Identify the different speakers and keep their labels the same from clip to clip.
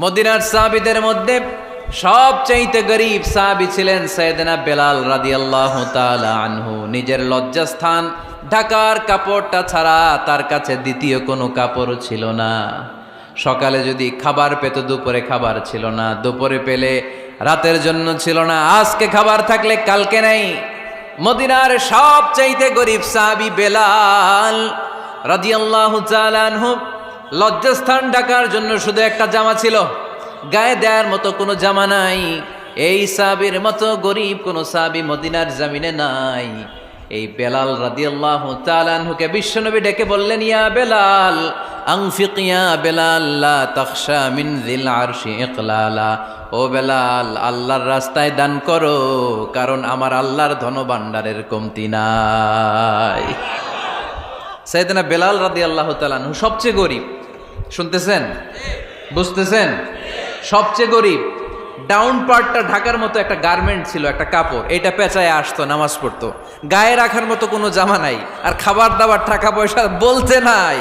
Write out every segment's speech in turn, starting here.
Speaker 1: মদিনার সাহাবীদের মধ্যে সবচাইতে গরীব সাহাবী ছিলেন সাইয়েদনা বেলাল রাদিয়াল্লাহু তাআলা আনহু। নিজের লজ্জাস্থান ঢাকার কাপড়টা ছাড়া তার কাছে দ্বিতীয় কোনো কাপড় ছিল না। সকালে যদি খাবার পেত, দুপুরে খাবার ছিল না, দুপুরে পেলে রাতের জন্য ছিল না, আজকে খাবার থাকলে কালকে নাই। মদিনার সবচাইতে গরীব সাহাবী বেলাল রাদিয়াল্লাহু তাআলা আনহু, লজ্জাস্থান ঢাকার জন্য শুধু একটা জামা ছিল, গায়ে দেওয়ার মতো কোনো জামা নাই। এই সাহাবীর মতো গরীব কোনো সাহাবী মদিনার জমিনে নাই। এই বেলাল রাদিয়াল্লাহু তাআলা আনহুকে বিশ্বনবী ডেকে বললেন, ইয়া বেলাল আনফিক ইয়া বেলাল লা তাখশা মিন যিল আরশি ইকলালা। ও বেলাল, আল্লাহর রাস্তায় দান করো, কারণ আমার আল্লাহর ধনভাণ্ডারের কমতি নাই। সাইয়েদনা বেলাল রাদিয়াল্লাহু তাআলা আনহু সবচেয়ে গরীব। শুনতেছেন? বুঝতেছেন? সবচেয়ে গরীব। ডাউন পার্টটা ঢাকার মতো একটা গার্মেন্ট ছিল, একটা কাপড়, এটা পেঁচায় আসতো, নামাজ পড়তো। গায়ে রাখার মতো কোনো জামা নাই, আর খাবার দাবার টাকা পয়সা বলতে নাই।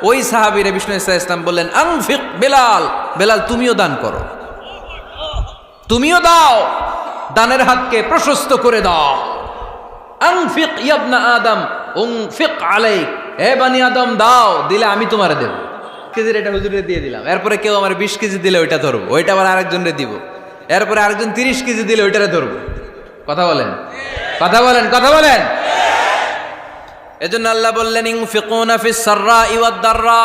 Speaker 1: ওই সাহাবীরে বিষ্ণু ইসলাম বললেন, আনফিক বেলাল, বেলাল তুমিও দান করো, তুমিও দাও, দানের হাতকে প্রশস্ত করে দাও। আনফিক ইবনা আদম উনফিক আলাইক, হে বানি আদম দাও, দিলে আমি তোমারে দেব। কেজির এটা হুজুরে দিয়ে দিলাম, এরপরে কেউ আমার 20 কেজি দিলে ওইটা ধরবো, ওইটা আবার আরেকজনরে দিব, এরপরে আরেকজন 30 কেজি দিলে ওইটারে ধরবো। কথা বলেন, কথা বলেন, কথা বলেন। এজন্য আল্লাহ বললেন, ইনফিকুনা ফিস সাররাই ওয়াদ দাররা।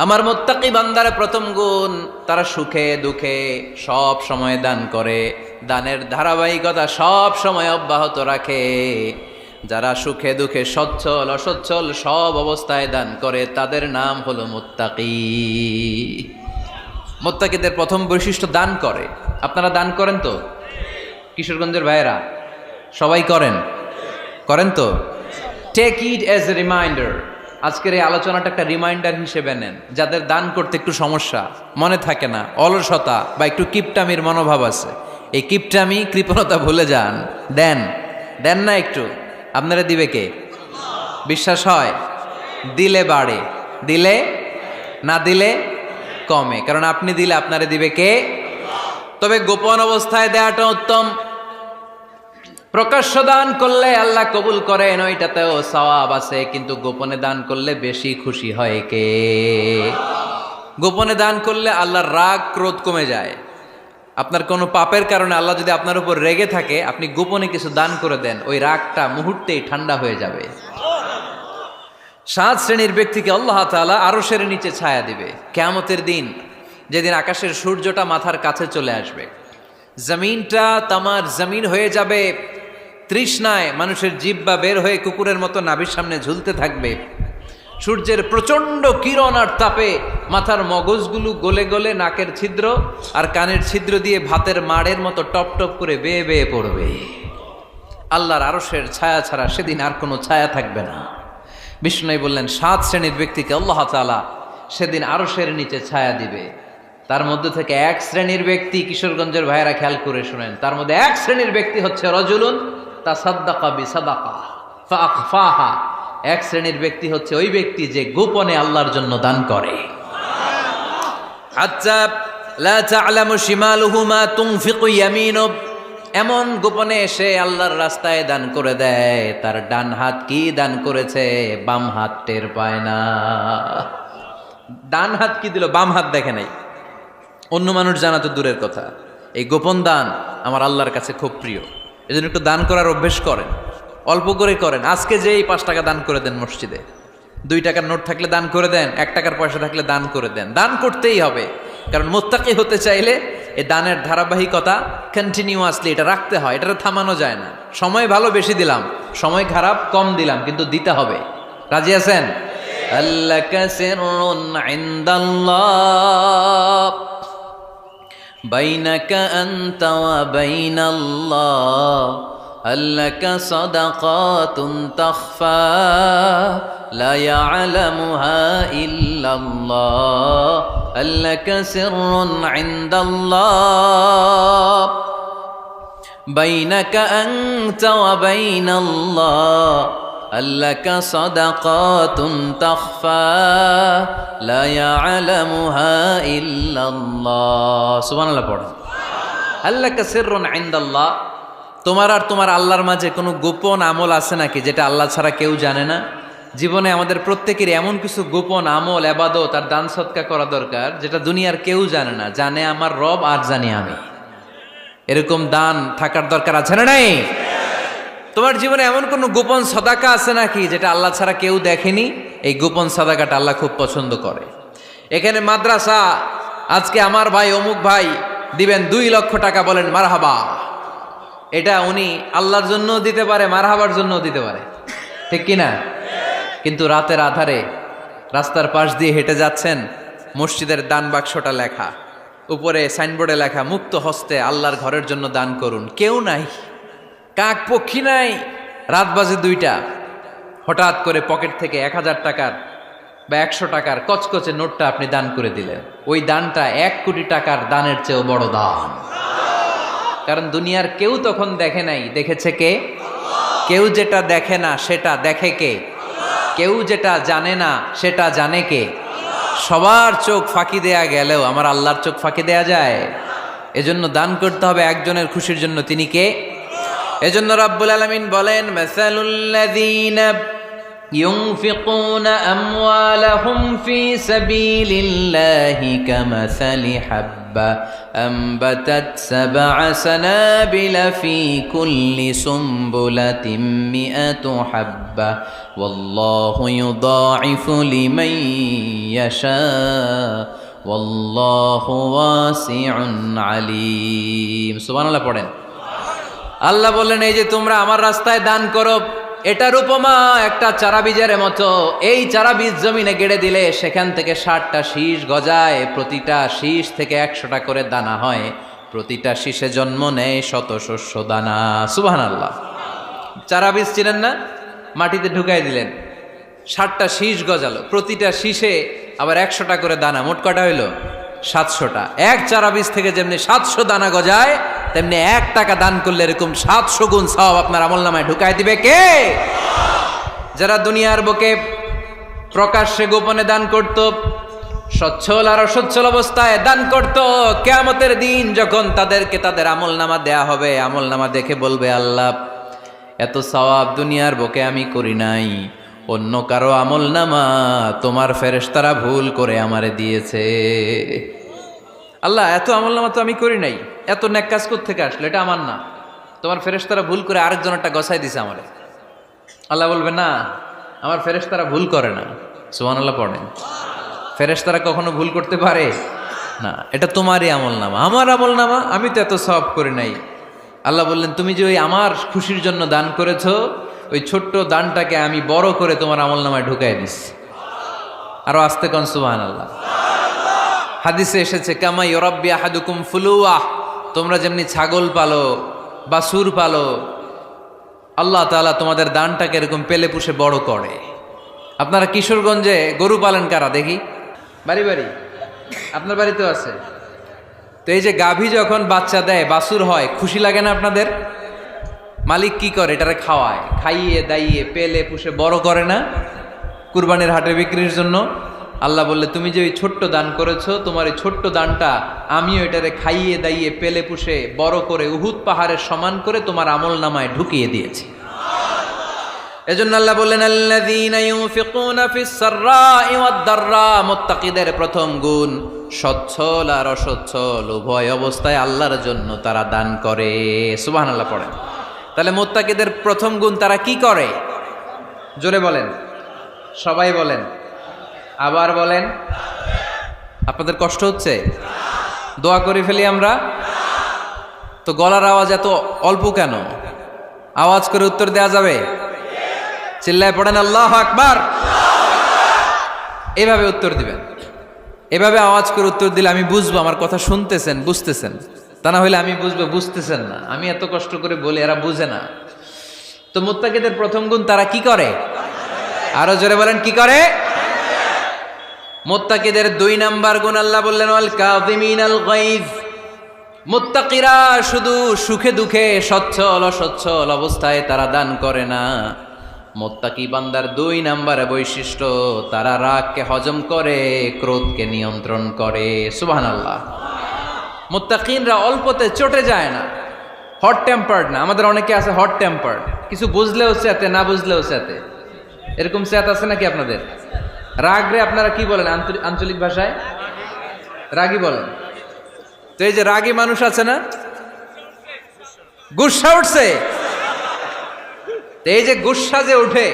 Speaker 1: আমার মুত্তাকি বান্দার প্রথম গুণ, তারা সুখে দুঃখে সব সময় দান করে, দানের ধারাবাহিকতা সব সময় অব্যাহত রাখে। যারা সুখে দুঃখে সচ্ছল অসচ্ছল সব অবস্থায় দান করে, তাদের নাম হলো মুত্তাকি। মুত্তাকিদের প্রথম বৈশিষ্ট্য দান করে। আপনারা দান করেন তো? কিশোরগঞ্জের ভাইয়েরা সবাই করেন? করেন তো? Take it as a reminder. আজকের এই আলোচনাটা একটা রিমাইন্ডার হিসেবে নেন। যাদের দান করতে একটু সমস্যা, মনে থাকে না, অলসতা বা একটু কিপটামির মনোভাব আছে, এই কিপটামি কৃপণতা ভুলে যান। দেন, দেন না একটু। আপনারা দিবে কে? বিশ্বাস হয়? দিলে বাড়ে, দিলে না দিলে কমে। কারণ আপনি দিলে আপনারে দিবে কে? তবে গোপন অবস্থায় দেওয়াটা উত্তম। প্রকাশ্য দান করলে আল্লাহ কবুল করেন, ওইটাতেও সওয়াব আছে, কিন্তু গোপনে দান করলে বেশি খুশি হয় কে? গোপনে দান করলে আল্লাহর রাগ ক্রোধ কমে যায়। আপনার কোনো পাপের কারণে আল্লাহ যদি আপনার উপর রেগে থাকে, আপনি গোপনে কিছু দান করে দেন, ওই রাগটা মুহূর্তেই ঠান্ডা হয়ে যাবে। 7 শ্রেণীর ব্যক্তিকে আল্লাহ তাআলা আরশের নিচে ছায়া দিবে কিয়ামতের দিন, যেদিন আকাশের সূর্যটা মাথার কাছে চলে আসবে, জমিনটা তামার জমিন হয়ে যাবে, তৃষ্ণায় মানুষের জিহ্বা বের হয়ে কুকুরের মতো নাভির সামনে ঝুলতে থাকবে। সূর্যের প্রচণ্ড কিরণ আর তাপে মাথার মগজগুলো গলে গলে নাকের ছিদ্র আর কানের ছিদ্র দিয়ে ভাতের মাড়ের মতো টপ টপ করে বেয়ে বেয়ে পড়বে। আল্লাহর আরশের ছায়া ছাড়া সেদিন আর কোনো ছায়া থাকবে না। বিষ্ণু বললেন, 7 শ্রেণীর ব্যক্তিকে আল্লাহ তাআলা সেদিন আরশের নিচে ছায়া দিবে। তার মধ্যে থেকে 1 শ্রেণীর ব্যক্তি, কিশোরগঞ্জের ভাইয়েরা খেয়াল করে শুনেন, তার মধ্যে 1 শ্রেণীর ব্যক্তি হচ্ছে রজুলুন তাসাদ্দাকা বিসাদাকা ফাআখফাহা। 1 শ্রেণীর ব্যক্তি হচ্ছে ওই ব্যক্তি যে গোপনে আল্লাহর জন্য দান করে। হাত্তা লা তা'লামু শিমালুহু মা তুনফিকু ইয়ামিনু। এমন গোপনে এসে আল্লাহর রাস্তায় দান করে দেয়, তার ডান হাত কি দান করেছে বাম হাত টের পায় না। ডান হাত কি দিল, বাম হাত দেখে নাই। অন্য মানুষ জানা তো দূরের কথা, এই গোপন দান আমার আল্লাহর কাছে খুব প্রিয়। এজন্য একটু দান করার অভ্যেস করেন, অল্প করে করেন। আজকে যে এই 5 টাকা দান করে দেন মসজিদে, 2 টাকার নোট থাকলে দান করে দেন, 1 টাকার পয়সা থাকলে দান করে দেন। দান করতেই হবে, কারণ মুত্তাকি হতে চাইলে এই দানের ধারাবাহিকতা কন্টিনিউয়াসলি এটা রাখতে হয়, এটা থামানো যায় না। সময় ভালো বেশি দিলাম, সময় খারাপ কম দিলাম, কিন্তু দিতে হবে। রাজি আছেন? আল্লাকা সিররুন ইনদাল্লাহ বাইনাকা আনতা ওয়া বাইনাল্লাহ, আল্লাকা সাদাকাতুন তাখফা লা ইয়ালামুহা ইল্লাল্লাহ, আল্লাকা সিররুন ইনদাল্লাহ বাইনাকা আনতা ওয়া বাইনাল্লাহ, আল্লাকা সাদাকাতুন তাখফা লা ইয়ালামুহা ইল্লাল্লাহ। সুবহানাল্লাহ পড়ো। আল্লাকা সিররুন ইনদাল্লাহ, তোমার আর তোমার আল্লাহর মাঝে কোনো গোপন আমল আছে নাকি যেটা আল্লাহ ছাড়া কেউ জানে না? জীবনে আমাদের প্রত্যেকের এমন কিছু গোপন আমল, ইবাদত আর দান সদকা করা দরকার যেটা দুনিয়ার কেউ জানে না, জানে আমার রব আর জানি আমি। এরকম দান থাকার দরকার আছে না নাই? তোমার জীবনে এমন কোনো গোপন সাদাকা আছে নাকি যেটা আল্লাহ ছাড়া কেউ দেখেনি? এই গোপন সাদাকাটা আল্লাহ খুব পছন্দ করে। এখানে মাদ্রাসা, আজকে আমার ভাই অমুক ভাই দিবেন 2 লক্ষ টাকা, বলেন মারহাবা। এটা উনি আল্লাহর জন্য দিতে পারে, মারহাবার জন্য দিতে পারে, ঠিক কিনা? কিন্তু রাতের আধারে রাস্তার পাশ দিয়ে হেঁটে যাচ্ছেন, মসজিদের দান বাক্সটা লেখা, উপরে সাইনবোর্ডে লেখা মুক্ত হস্তে আল্লাহর ঘরের জন্য দান করুন। কেউ নাই, কাক পক্ষী নাই, রাত বাজে 2টা, হঠাৎ করে পকেট থেকে 1000 টাকার বা 100 টাকার কচকচে নোটটা আপনি দান করে দিলেন। ওই দানটা 1 কোটি টাকার দানের চেয়েও বড় দান। কারণ দুনিয়ার কেউ তখন দেখে নাই, দেখেছে কে? কেউ যেটা দেখে না সেটা দেখে কে? কেউ যেটা জানে না সেটা জানে কে? সবার চোখ ফাঁকি দেয়া গেলেও আমার আল্লাহর চোখ ফাঁকি দেয়া যায়? এজন্য দান করতে হবে একজনের খুশির জন্য, তিনি কে? এজন্য রাব্বুল আলামিন বলেন, মাসালুল্লাযীনা ইউনফিকুনা আমওয়ালাহুম ফি সাবিলিল্লাহি কামাসালি হাব্বা আনবাতাত সাবআ সানাবিলা ফি কুল্লি সুমবুলাতিন মিআতু হাব্বা ওয়াল্লাহু ইউদাঈফু লিমান ইয়াশা ওয়াল্লাহু ওয়াসিউন আলীম। সুবহানাল্লাহ পড়েন। আল্লাহ বললেন, এই যে তোমরা আমার রাস্তায় দান করো, এটার উপমা একটা চারা বীজের মতো। এই চারা বীজ জমিনে গেড়ে দিলে সেখান থেকে 60টা শীষ গজায়, প্রতিটা শীষ থেকে 100টা করে দানা হয়, প্রতিটা শীষে জন্ম নেয় শত শস্য দানা। সুবহানাল্লাহ। চারা বীজ ছিলেন না, মাটিতে ঢুকাই দিলেন, 60টা শীষ গজালো, প্রতিটা শীষে আবার 100টা করে দানা, মোট কটা হইল? 700টা। এক চারা বীজ থেকে যেমনি 700 দানা গজায়, তেমনি 1 টাকা দান করলে এরকম 700 গুণ সওয়াব আপনার আমলনামায় ঢুকাই দিবে কে? যারা দুনিয়ার বুকে প্রকাশ্যে গোপনে দান করত, সচ্ছল আর অসচ্ছল অবস্থায় দান করত, কিয়ামতের দিন যখন তাদেরকে তাদের আমলনামা দেয়া হবে, আমলনামা দেখে বলবে, আল্লাহ এত সওয়াব দুনিয়ার বুকে আমি করি নাই, অন্য কারো আমলনামা তোমার ফেরেশতারা ভুল করে আমারে দিয়েছে। আল্লাহ এত আমলনামা তো আমি করি নাই, এত নেক কাজ কোত্থেকে আসলো? এটা আমার না, তোমার ফেরেশতারা ভুল করে আরেকজনেরটা গছাই দিছে আমারে। আল্লাহ বলবে, না, আমার ফেরেশতারা ভুল করে না। সুবহানাল্লাহ পড়েন। ফেরেশতারা কখনো ভুল করতে পারে না, এটা তোমারই আমলনামা, আমার আমলনামা, আমি তো এত সওয়াব করি নাই। আল্লাহ বললেন, তুমি যে ওই আমার খুশির জন্য দান করেছো, ওই ছোট্ট দানটাকে আমি বড় করে তোমার আমলনামায় ঢুকাই দিচ্ছি। আরো আস্তে কোন সুবহানাল্লাহ। হাদিসে এসেছে, কামা ইউরাব্বি আহাদুকুম ফুলুয়া, তোমরা যেমনি ছাগল পালো, বাছুর পালো, আল্লাহ তাআলা তোমাদের দানটাকে এরকম পেলে পুষে বড় করে। আপনারা কিশোরগঞ্জে গরু পালেন কারা দেখি? বাড়ি বাড়ি, আপনার বাড়িতেও আছে। তো এই যে গাভী যখন বাচ্চা দেয়, বাছুর হয়, খুশি লাগে না আপনাদের? মালিক কি করে? এটারে খাওয়ায়, খাইয়ে দাইয়ে পেলে পুষে বড় করে না? কুরবানির হাটে বিক্রির জন্য। আল্লাহ বললে, তুমি যে ওই ছোট্ট দান করেছো, তোমার এই ছোট্ট দানটা আমিও এটারে খাইয়ে দাইয়ে পেলে পুষে বড় করে উহুদ পাহাড়ের সমান করে তোমার আমলনামায় ঢুকিয়ে দিয়েছি। এজন্য আল্লাহ বললেন, আল্লাযীনা ইউনফিকুনা ফিস সাররাই ওয়াদ দাররা, মুত্তাকিদের প্রথম গুণ সচ্ছল আর অসচ্ছল উভয় অবস্থায় আল্লাহর জন্য তারা দান করে। সুবহানাল্লাহ পড়েন। তাহলে মুত্তাকিদের প্রথম গুণ, তারা কি করে? জোরে বলেন, সবাই বলেন, আবার বলেন। আপনাদের কষ্ট হচ্ছে? দোয়া করে ফেলি আমরা তো। গলার আওয়াজ এত অল্প কেন? আওয়াজ করে উত্তর দেয়া যাবে? চিল্লায় পড়েন আল্লাহু আকবার। এভাবে উত্তর দিবেন, এভাবে আওয়াজ করে উত্তর দিলে আমি বুঝবো আমার কথা শুনতেছেন, বুঝতেছেন। তা না হলে আমি বুঝবো বুঝতেছেন না, আমি এত কষ্ট করে বলি, এরা বুঝে না। তো মুত্তাকিদের প্রথম গুণ, তারা কি করে? আরো জোরে বলেন, কি করে? মুত্তাকিদের 2 নাম্বার গুণ আল্লাহ বললেন, ওয়াল কাযিমিনাল গায়জ। মুত্তাকিরা শুধু সুখে দুঃখে, সচ্ছল অসচ্ছল অবস্থায় তারা দান করে না, মুত্তাকি বান্দার 2 নম্বরে বৈশিষ্ট্য, তারা রাগকে হজম করে, ক্রোধকে নিয়ন্ত্রণ করে। সুবহানাল্লাহ। মুত্তাকিনরা অল্পতে চটে যায় না, হট টেম্পার্ড না। আমাদের অনেকে আছে হট টেম্পার্ড, কিছু বুঝলেও চেতে, না বুঝলেও চেতে। এরকম চেত আছে নাকি আপনাদের? রাগরে আপনারা কি বলেন আঞ্চলিক ভাষায়? রাগী বলেন। তো এই যে রাগী মানুষ আছে না, গুসা উঠছে, এই যে গুসা যে ওঠে,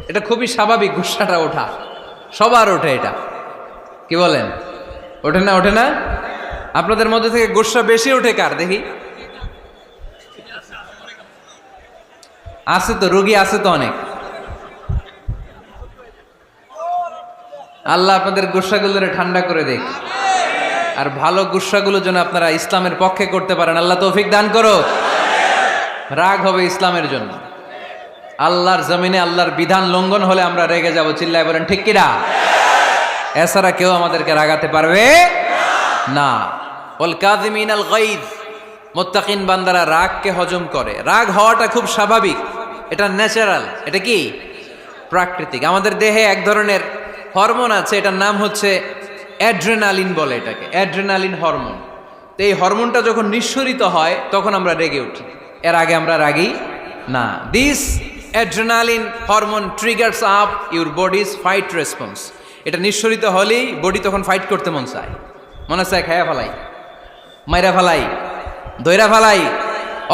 Speaker 1: এটা খুবই স্বাভাবিক। গুসাটা ওঠা সবার ওঠে, এটা কি বলেন? ওঠে না? ওঠে না? আপনাদের মধ্যে থেকে গুসা বেশি ওঠে কার দেখি? আছে তো, রোগী আছে তো অনেক। আল্লাহ আপনাদের গুসাগুলোরে ঠান্ডা করে দেখ, আর ভালো গুসাগুলো যেন আপনারা ইসলামের পক্ষে করতে পারেন। আল্লাহ তৌফিক দান করো। রাগ হবে ইসলামের জন্য। আল্লাহর জমিনে আল্লাহর বিধান লঙ্ঘন হলে আমরা রেগে যাব, চিল্লায় বলেন ঠিক কিনা? এছাড়া কেউ আমাদেরকে রাগাতে পারবে না। ওয়াল কাযিমিনাল গায়জ, মুত্তাকিন বান্দারা রাগকে হজম করে। রাগ হওয়াটা খুব স্বাভাবিক, এটা ন্যাচারাল, এটা কি প্রাকৃতিক। আমাদের দেহে এক ধরনের হরমোন আছে, এটার নাম হচ্ছে অ্যাড্রেনালিন বলে এটাকে, অ্যাড্রেনালিন হরমোন। তো এই হরমোনটা যখন নিঃসরিত হয় তখন আমরা রেগে উঠি, এর আগে আমরা রাগি না। This adrenaline hormone triggers up your bodies fight response. এটা নিঃসরিত হলেই বডি তখন ফাইট করতে মন চায়, মনে চায় খায়া ফেলাই, মাইরা ফেলাই, দইরা ফেলাই,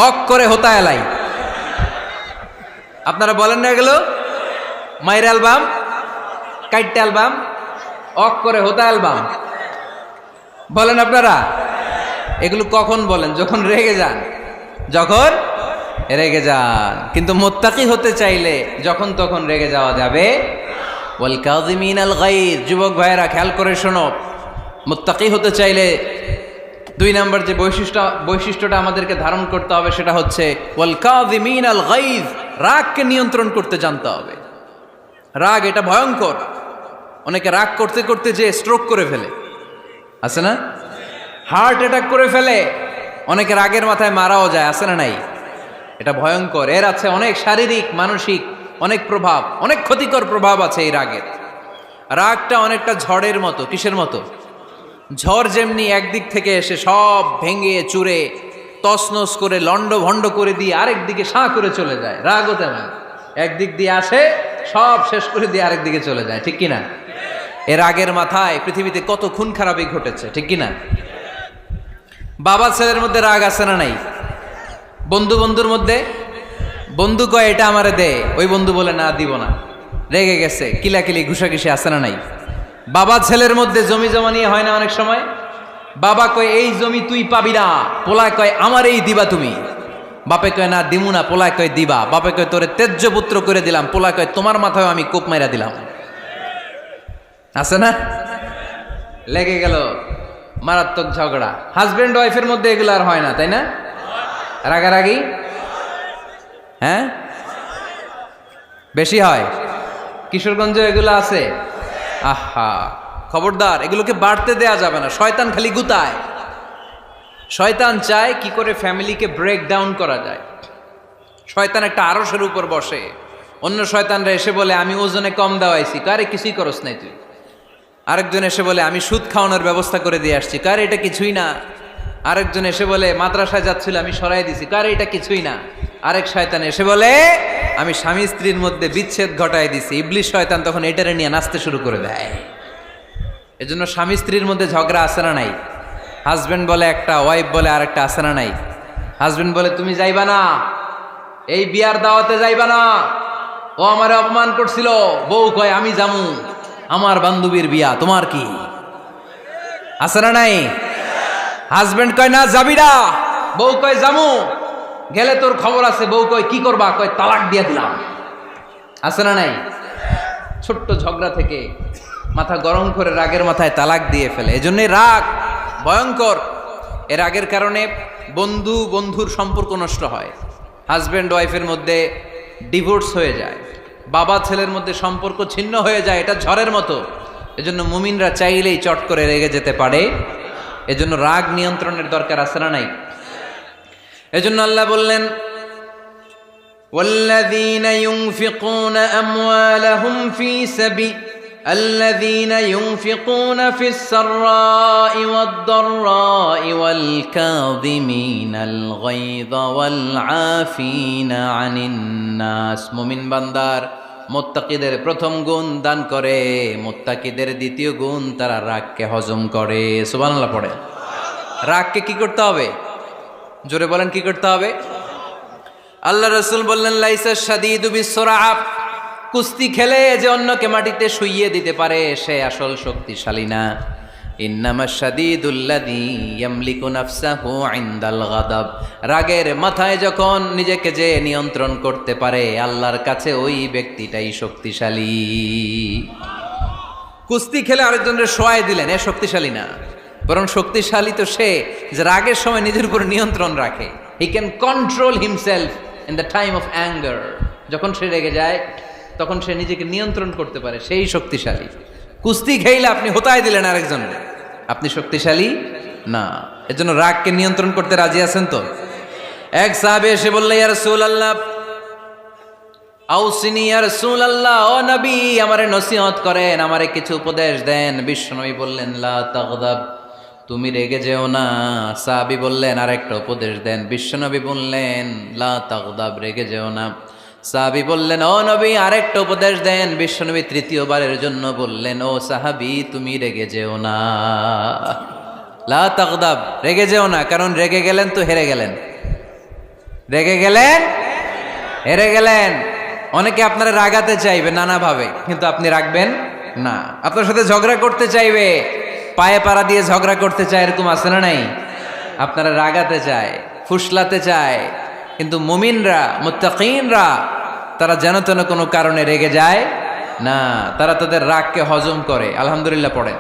Speaker 1: অক করে হোতা এলাই। আপনারা বলেন না এগুলো? মাইরা অ্যালবাম, কাইটটা অ্যালবাম, অক করে হোতা অ্যালবাম বলেন আপনারা? এগুলো কখন বলেন? যখন রেগে যান, যখন রেগে যান। কিন্তু মুত্তাকি হতে চাইলে যখন তখন রেগে যাওয়া যাবে। ওয়াল কাযিমিনাল গায়জ, যুবক ভাইয়েরা খেয়াল করে শোনো, মুত্তাকি হতে চাইলে 2 নম্বর যে বৈশিষ্ট্যটা আমাদেরকে ধারণ করতে হবে সেটা হচ্ছে ওয়াল কাযিমিনাল গায়জ, রাগকে নিয়ন্ত্রণ করতে জানতে হবে। রাগ এটা ভয়ঙ্কর। অনেকে রাগ করতে করতে যে স্ট্রোক করে ফেলে, আছে না? হার্ট অ্যাটাক করে ফেলে। অনেকে রাগের মাথায় মারাও যায়, আছে না নাই? এটা ভয়ঙ্কর। এর আছে অনেক শারীরিক, মানসিক অনেক প্রভাব, অনেক ক্ষতিকর প্রভাব আছে এই রাগের। রাগটা অনেকটা ঝড়ের মতো। কিসের মতো? ঝড় যেমনি একদিক থেকে এসে সব ভেঙে চুরে তছনছ করে লন্ড ভন্ড করে দিয়ে আরেক দিকে সাঁ করে চলে যায়, রাগও তেমন একদিক দিয়ে আসে, সব শেষ করে দিয়ে আরেক দিকে চলে যায়, ঠিক কিনা? এর রাগের মাথায় পৃথিবীতে কত খুন খারাপই ঘটেছে, ঠিক কিনা? বাবা ছেলের মধ্যে রাগ আছে না নাই? বন্ধু বন্ধুর মধ্যে, বন্ধু কয় এটা আমারে দে, ওই বন্ধু বলে না দিব না, রেগে গেছে, কিলাকিলি ঘুষাঘুষি আছে না নাই? বাবা ছেলের মধ্যে জমি জমা নিয়ে হয় না অনেক সময়? বাবা কয় এই জমি তুই পাবি না, পোলায় কয় আমার এই দিবা তুমি। বাপে কয় না দিমু না, পোলায় কয় দিবা। বাপে কয় তোরে তেজ্য পুত্র করে দিলাম, পোলায় কয় তোমার মাথায় আমি কোপ মাইরা দিলাম। আছে না? লেগে গেল, মারাত্মক ঝগড়া। হাজবেন্ড ওয়াইফের মধ্যে এগুলো আর হয় না, তাই না? রাগারাগি হ্যাঁ বেশি হয়। কিশোরগঞ্জে এগুলো আছে। আহা, খবরদার, এগুলোকে বাড়তে দেয়া যাবে না। শয়তান খালি গুতায়। শয়তান চায় কি করে ফ্যামিলিকে ব্রেক ডাউন করা যায়। শয়তান একটা আরশের উপর বসে, অন্য শয়তানরা এসে বলে আমি ওজনে কম দেওয়াইছি, কারে কিছুই করস নাই তুই। আরেকজন এসে বলে আমি সুদ খাওয়ানোর ব্যবস্থা করে দিয়ে আসছি, কারে এটা কিছুই না। আরেকজন এসে বলে মাদ্রাসায় যাচ্ছিল আমি সরাই দিছি, কারে এটা কিছুই না। আরেক শয়তান এসে বলে আমি স্বামী স্ত্রীর মধ্যে বিচ্ছেদ ঘটাই দিছি। ইবলিশ শয়তান তখন এটারে নিয়ে নাচতে শুরু করে দেয়। এজন্য স্বামী স্ত্রীর মধ্যে ঝগড়া আছে না নাই? হাজবেন্ড বলে একটা, ওয়াইফ বলে আরেকটা, আছে না নাই? হাজবেন্ড বলে তুমি যাইবা না, এই বিয়ার দাওয়াতে যাইবা না, ও আমারে অপমান করছিল। বউ কয় আমি যামু, আমার বান্ধবীর বিয়া, তোমার কি? আছে না নাই? হাজবেন্ড কয় না যাবি না, বউ কয় যামু, গেলে তোর খবর আছে। বউ কয় কি করবা? কয় তালাক দিয়ে দিলাম। আছে না নাই? ছোট্ট ঝগড়া থেকে মাথা গরম করে রাগের মাথায় তালাক দিয়ে ফেলে। এজন্যই রাগ ভয়ঙ্কর। এর রাগের কারণে বন্ধু বন্ধুর সম্পর্ক নষ্ট হয়, হাজব্যান্ড ওয়াইফের মধ্যে ডিভোর্স হয়ে যায়, বাবা ছেলের মধ্যে সম্পর্ক ছিন্ন হয়ে যায়। এটা ঝড়ের মতো। এজন্য মুমিনরা চাইলেই চট করে রেগে যেতে পারে। এজন্য রাগ নিয়ন্ত্রণের দরকার আছে না নাই? এজন্য আল্লাহ বললেন والذين ينفقون أموالهم في سبيل الذين ينفقون في السراء والضراء والكاظمين الغيظ والعافين عن الناس মুমিন বান্দার মুত্তাকিদের প্রথম গুণ দান করে, মুত্তাকিদের দ্বিতীয় গুণ তারা রাগকে হজম করে। সুবহানাল্লাহ পড়ে। রাগকে কি করতে হবে? জোরে বলেন, কি করতে হবে? আল্লাহ রাসূল বললেন, লাইসা শাদীদু বিসরাআ, কুস্তি খেলে যে অন্যকে মাটিতে শুইয়ে দিতে পারে সে আসল শক্তিশালী না। ইন্নামা শাদীদুল্লাযী ইয়ামলিকু নাফসাহু ইনদাল গাদাব, রাগের মাথায় যখন নিজেকে যে নিয়ন্ত্রণ করতে পারে আল্লাহর কাছে ওই ব্যক্তিটাই শক্তিশালী। কুস্তি খেলে আরেকজনের শোয়াই দিলেন, এ শক্তিশালী না, বরং শক্তিশালী তো সে যে রাগের সময় নিজের উপর নিয়ন্ত্রণ রাখে। He can control himself in the time of anger, যখন সে রেগে যায় তখন সে নিজেকে নিয়ন্ত্রণ করতে পারে, সেই শক্তিশালী। কুস্তি খেইলে আপনি হোতায় দিলেন আরেকজনের, আপনি শক্তিশালী না। এজন্য রাগকে নিয়ন্ত্রণ করতে রাজি আছেন তো? এক সাহাবী এসে বললেন, ইয়া রাসূলুল্লাহ আউসিনি, ইয়া রাসূলুল্লাহ, ও নবী আমারে নসিহত করেন, আমারে কিছু উপদেশ দেন। বিশ্বনবী বললেন, লা তাগদাব, তুমি রেগে যেও না। সাহাবী বললেন, আরেকটা উপদেশ দেন। বিশ্বনবী বললেন, লা তাগদাব, রেগে যেও না। সাহাবী বললেন, ও নবী আরেকটা উপদেশ দেন। বিশ্বনবী তৃতীয়বারের জন্য বললেন, ও সাহাবী তুমি রেগে যেও না, লা তাগদাব, রেগে যেও না। কারণ রেগে গেলেন তো হেরে গেলেন, রেগে গেলেন হেরে গেলেন। অনেকে আপনারা রাগাতে চাইবে নানাভাবে, কিন্তু আপনি রাখবেন না। আপনার সাথে ঝগড়া করতে চাইবে, পায়ে পাড়া দিয়ে ঝগড়া করতে চায়, এরকম আছে না নাই? আপনারা রাগাতে চায়, ফুসলাতে চায়, কিন্তু মুমিনরা, মুত্তাকিনরা তারা যেন তেন কোনো কারণে রেগে যায় না, তারা তাদের রাগকে হজম করে। আলহামদুলিল্লাহ পড়েন।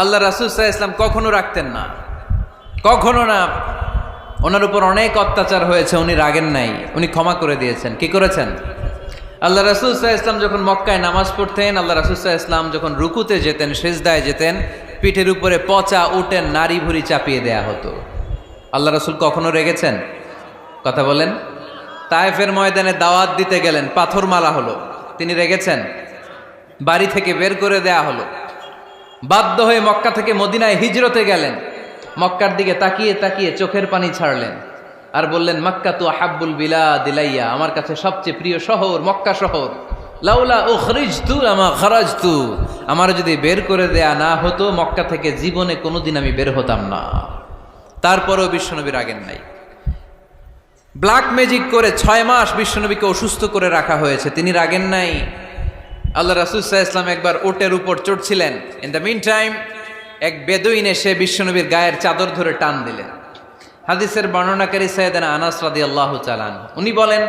Speaker 1: আল্লাহ রাসূল সাল্লাল্লাহু আলাইহি ওয়াসাল্লাম কখনো রাগতেন না, কখনো না। ওনার উপর অনেক অত্যাচার হয়েছে, উনি রাগেন নাই, উনি ক্ষমা করে দিয়েছেন। কি করেছেন? আল্লাহ রাসূল সাল্লাল্লাহু আলাইহি ওয়াসাল্লাম যখন মক্কায় নামাজ পড়তেন, আল্লাহ রাসূল সাল্লাল্লাহু আলাইহি ওয়াসাল্লাম যখন রুকুতে যেতেন, সিজদায় যেতেন, পিঠের উপরে পচা উটের নাড়ি ভুঁড়ি চাপিয়ে দেয়া হতো। আল্লাহ রাসূল কখনো রেগেছেন? কথা বলেন। তায়েফের ময়দানে দাওয়াত দিতে গেলেন, পাথর মালা হলো, তিনি রেগেছেন? বাড়ি থেকে বের করে দেয়া হলো, বাধ্য হয়ে মক্কা থেকে মদিনায় হিজরতে গেলেন। মক্কার দিকে তাকিয়ে তাকিয়ে চোখের পানি ছাড়লেন আর বললেন, মক্কা তু আহাব্বুল বিলাদ ইলাইয়া, আমার কাছে সবচেয়ে প্রিয় শহর মক্কা শহর। লাউলা উখরিজতু লামা খারাজতু, আমার যদি বের করে দেয়া না হতো মক্কা থেকে জীবনে কোনোদিন আমি বের হতাম না। তারপরেও বিশ্বনবী রাগেন নাই। ব্ল্যাক ম্যাজিক করে 6 মাস বিশ্বনবীকে অসুস্থ করে রাখা হয়েছে, তিনি রাগেন নাই। আল্লাহ রাসূল সাল্লাল্লাহু আলাইহি ওয়াসাল্লাম একবার উটের উপর চড়ছিলেন। ইন দ্য মিন টাইম এক বেদুইন এসে বিশ্বনবীর গায়ের চাদর ধরে টান দিলেন। হাদিসের বর্ণনাকারী সাইয়েদনা আনাস রাদিয়াল্লাহু তাআলা আনহু, উনি বলেন,